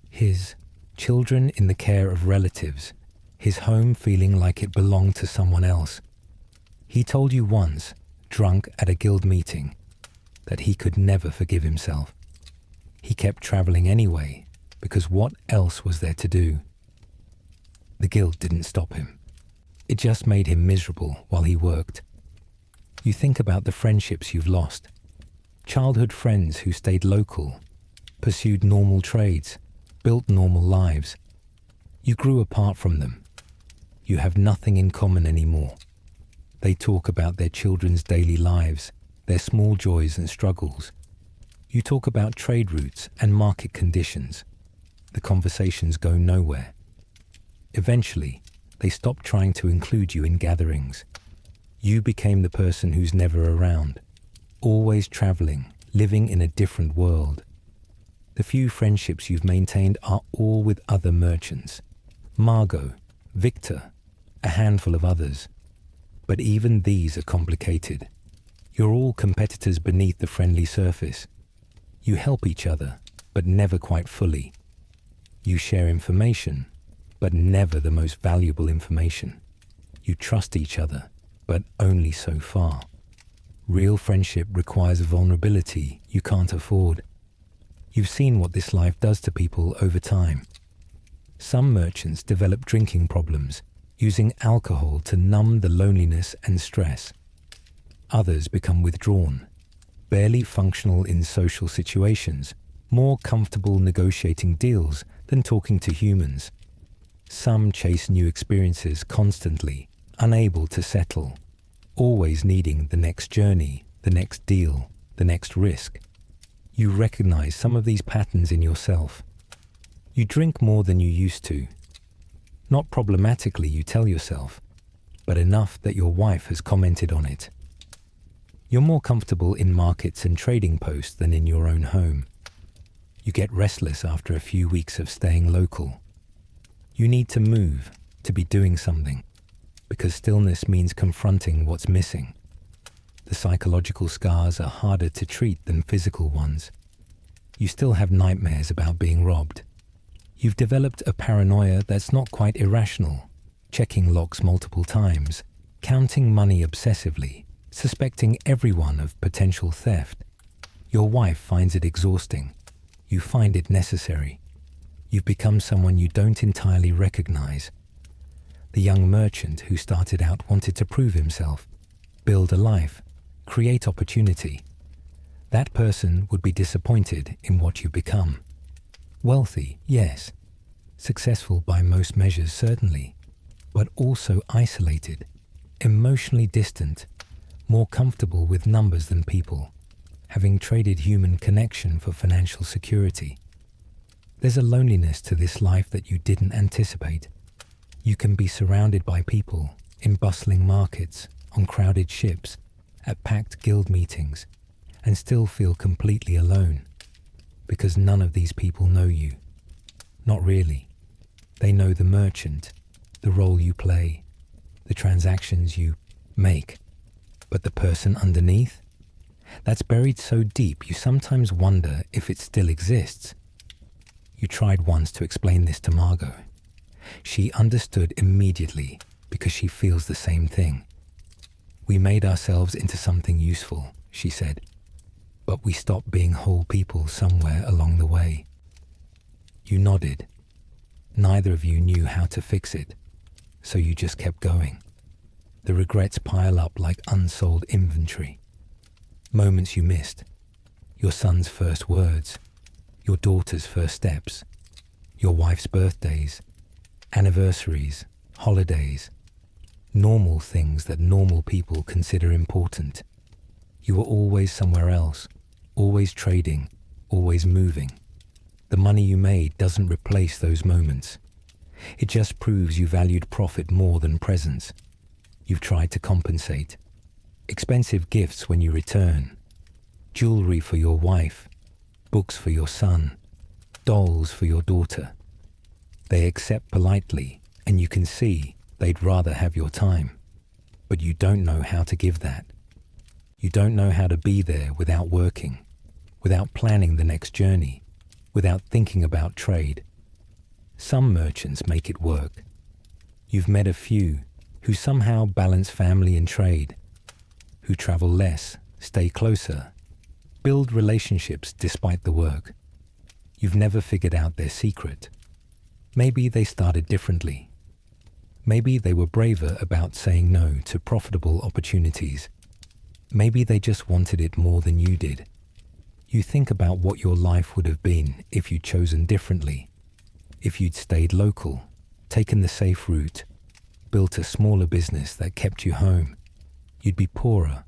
His children in the care of relatives, his home feeling like it belonged to someone else. He told you once, drunk at a guild meeting, that he could never forgive himself. He kept traveling anyway, because what else was there to do? The guild didn't stop him. It just made him miserable while he worked. You think about the friendships you've lost. Childhood friends who stayed local, pursued normal trades, built normal lives. You grew apart from them. You have nothing in common anymore. They talk about their children's daily lives, their small joys and struggles. You talk about trade routes and market conditions. The conversations go nowhere. Eventually, they stop trying to include you in gatherings. You became the person who's never around, always traveling, living in a different world. The few friendships you've maintained are all with other merchants. Margot, Victor, a handful of others. But even these are complicated. You're all competitors beneath the friendly surface. You help each other, but never quite fully. You share information, but never the most valuable information. You trust each other, but only so far. Real friendship requires a vulnerability you can't afford. You've seen what this life does to people over time. Some merchants develop drinking problems, using alcohol to numb the loneliness and stress. Others become withdrawn, barely functional in social situations, more comfortable negotiating deals than talking to humans. Some chase new experiences constantly, unable to settle, always needing the next journey, the next deal, the next risk. You recognize some of these patterns in yourself. You drink more than you used to. Not problematically, you tell yourself, but enough that your wife has commented on it. You're more comfortable in markets and trading posts than in your own home. You get restless after a few weeks of staying local. You need to move, to be doing something, because stillness means confronting what's missing. The psychological scars are harder to treat than physical ones. You still have nightmares about being robbed. You've developed a paranoia that's not quite irrational, checking locks multiple times, counting money obsessively, suspecting everyone of potential theft. Your wife finds it exhausting. You find it necessary. You've become someone you don't entirely recognize. The young merchant who started out wanted to prove himself, build a life, create opportunity. That person would be disappointed in what you become. Wealthy, yes. Successful by most measures, certainly. But also isolated, emotionally distant, more comfortable with numbers than people, having traded human connection for financial security. There's a loneliness to this life that you didn't anticipate. You can be surrounded by people, in bustling markets, on crowded ships, at packed guild meetings, and still feel completely alone, because none of these people know you. Not really. They know the merchant, the role you play, the transactions you make. But the person underneath? That's buried so deep you sometimes wonder if it still exists. You tried once to explain this to Margot. She understood immediately because she feels the same thing. We made ourselves into something useful, she said, but we stopped being whole people somewhere along the way. You nodded. Neither of you knew how to fix it, so you just kept going. The regrets pile up like unsold inventory. Moments you missed. Your son's first words, your daughter's first steps, your wife's birthdays, anniversaries, holidays, normal things that normal people consider important. You were always somewhere else, always trading, always moving. The money you made doesn't replace those moments. It just proves you valued profit more than presence. You've tried to compensate. Expensive gifts when you return. Jewelry for your wife. Books for your son. Dolls for your daughter. They accept politely, and you can see they'd rather have your time. But you don't know how to give that. You don't know how to be there without working, without planning the next journey, without thinking about trade. Some merchants make it work. You've met a few who somehow balance family and trade, who travel less, stay closer, build relationships despite the work. You've never figured out their secret. Maybe they started differently. Maybe they were braver about saying no to profitable opportunities. Maybe they just wanted it more than you did. You think about what your life would have been if you'd chosen differently, if you'd stayed local, taken the safe route, built a smaller business that kept you home. You'd be poorer.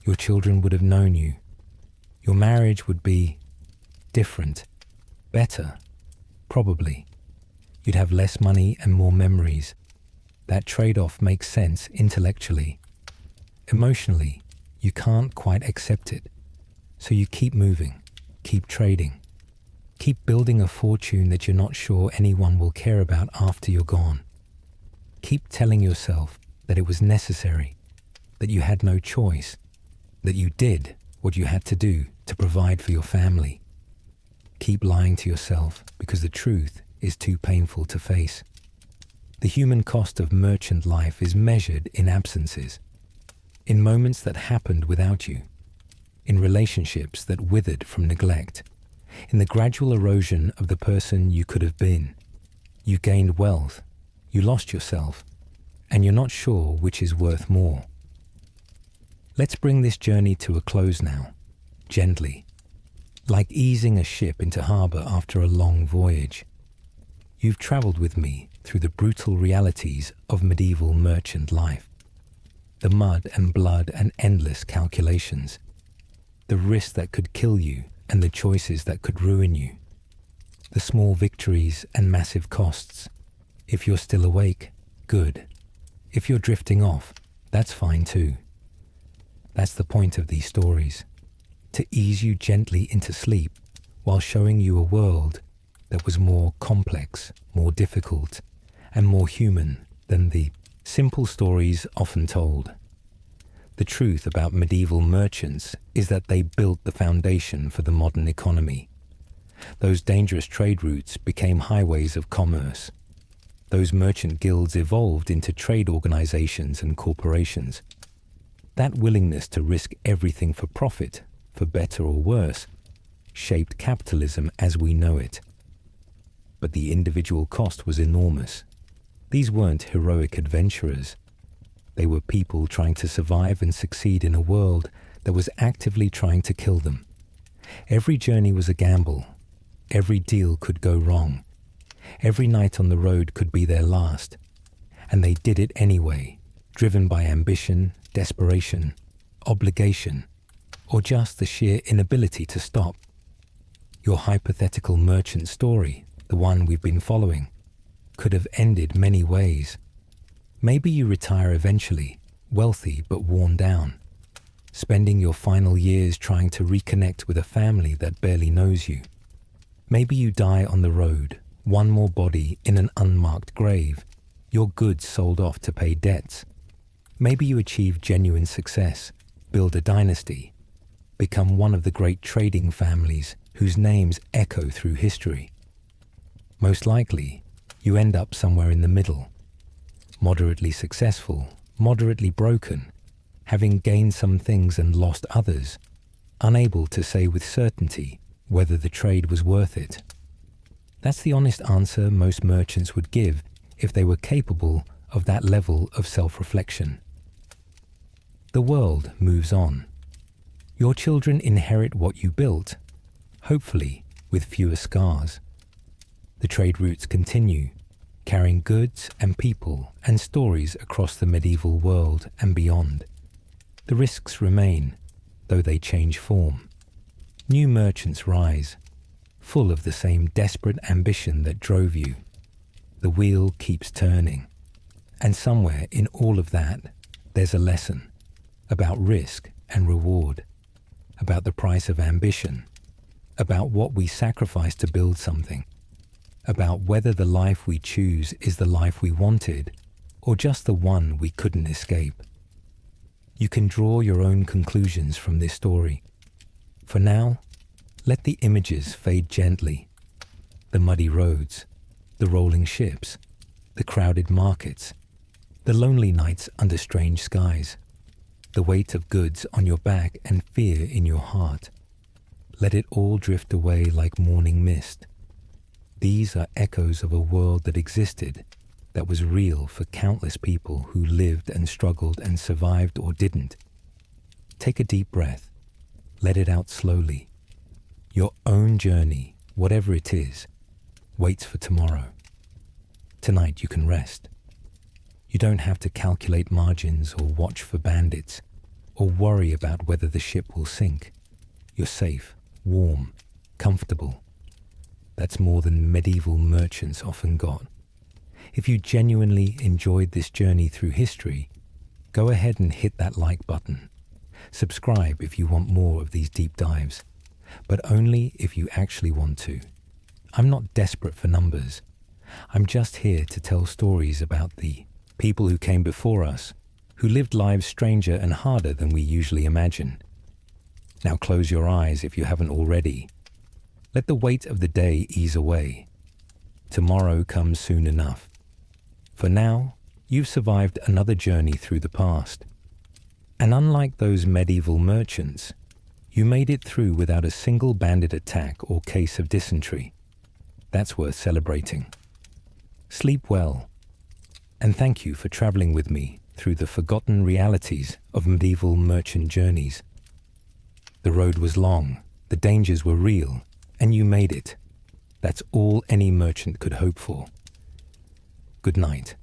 Your children would have known you. Your marriage would be different, better, probably. You'd have less money and more memories. That trade-off makes sense intellectually. Emotionally, you can't quite accept it. So you keep moving, keep trading, keep building a fortune that you're not sure anyone will care about after you're gone. Keep telling yourself that it was necessary, that you had no choice, that you did what you had to do to provide for your family. Keep lying to yourself because the truth is too painful to face. The human cost of merchant life is measured in absences, in moments that happened without you, in relationships that withered from neglect, in the gradual erosion of the person you could have been. You gained wealth, you lost yourself, and you're not sure which is worth more. Let's bring this journey to a close now, gently, like easing a ship into harbor after a long voyage. You've traveled with me through the brutal realities of medieval merchant life, the mud and blood and endless calculations, the risks that could kill you and the choices that could ruin you, the small victories and massive costs. If you're still awake, good. If you're drifting off, that's fine too. That's the point of these stories, to ease you gently into sleep while showing you a world that was more complex, more difficult, and more human than the simple stories often told. The truth about medieval merchants is that they built the foundation for the modern economy. Those dangerous trade routes became highways of commerce. Those merchant guilds evolved into trade organizations and corporations. That willingness to risk everything for profit, for better or worse, shaped capitalism as we know it. But the individual cost was enormous. These weren't heroic adventurers. They were people trying to survive and succeed in a world that was actively trying to kill them. Every journey was a gamble. Every deal could go wrong. Every night on the road could be their last. And they did it anyway, driven by ambition, desperation, obligation, or just the sheer inability to stop. Your hypothetical merchant story, the one we've been following, could have ended many ways. Maybe you retire eventually, wealthy but worn down, spending your final years trying to reconnect with a family that barely knows you. Maybe you die on the road, one more body in an unmarked grave, your goods sold off to pay debts. Maybe you achieve genuine success, build a dynasty, become one of the great trading families whose names echo through history. Most likely, you end up somewhere in the middle, moderately successful, moderately broken, having gained some things and lost others, unable to say with certainty whether the trade was worth it. That's the honest answer most merchants would give if they were capable of that level of self-reflection. The world moves on. Your children inherit what you built, hopefully with fewer scars. The trade routes continue, carrying goods and people and stories across the medieval world and beyond. The risks remain, though they change form. New merchants rise, full of the same desperate ambition that drove you. The wheel keeps turning, and somewhere in all of that, there's a lesson about risk and reward, about the price of ambition, about what we sacrifice to build something, about whether the life we choose is the life we wanted or just the one we couldn't escape. You can draw your own conclusions from this story. For now, let the images fade gently. The muddy roads, the rolling ships, the crowded markets, the lonely nights under strange skies, the weight of goods on your back and fear in your heart. Let it all drift away like morning mist. These are echoes of a world that existed, that was real for countless people who lived and struggled and survived or didn't. Take a deep breath. Let it out slowly. Your own journey, whatever it is, waits for tomorrow. Tonight you can rest. You don't have to calculate margins or watch for bandits or worry about whether the ship will sink. You're safe, warm, comfortable. That's more than medieval merchants often got. If you genuinely enjoyed this journey through history, go ahead and hit that like button. Subscribe if you want more of these deep dives, but only if you actually want to. I'm not desperate for numbers. I'm just here to tell stories about the people who came before us, who lived lives stranger and harder than we usually imagine. Now close your eyes if you haven't already. Let the weight of the day ease away. Tomorrow comes soon enough. For now, you've survived another journey through the past. And unlike those medieval merchants, you made it through without a single bandit attack or case of dysentery. That's worth celebrating. Sleep well, and thank you for traveling with me through the forgotten realities of medieval merchant journeys. The road was long, the dangers were real, and you made it. That's all any merchant could hope for. Good night.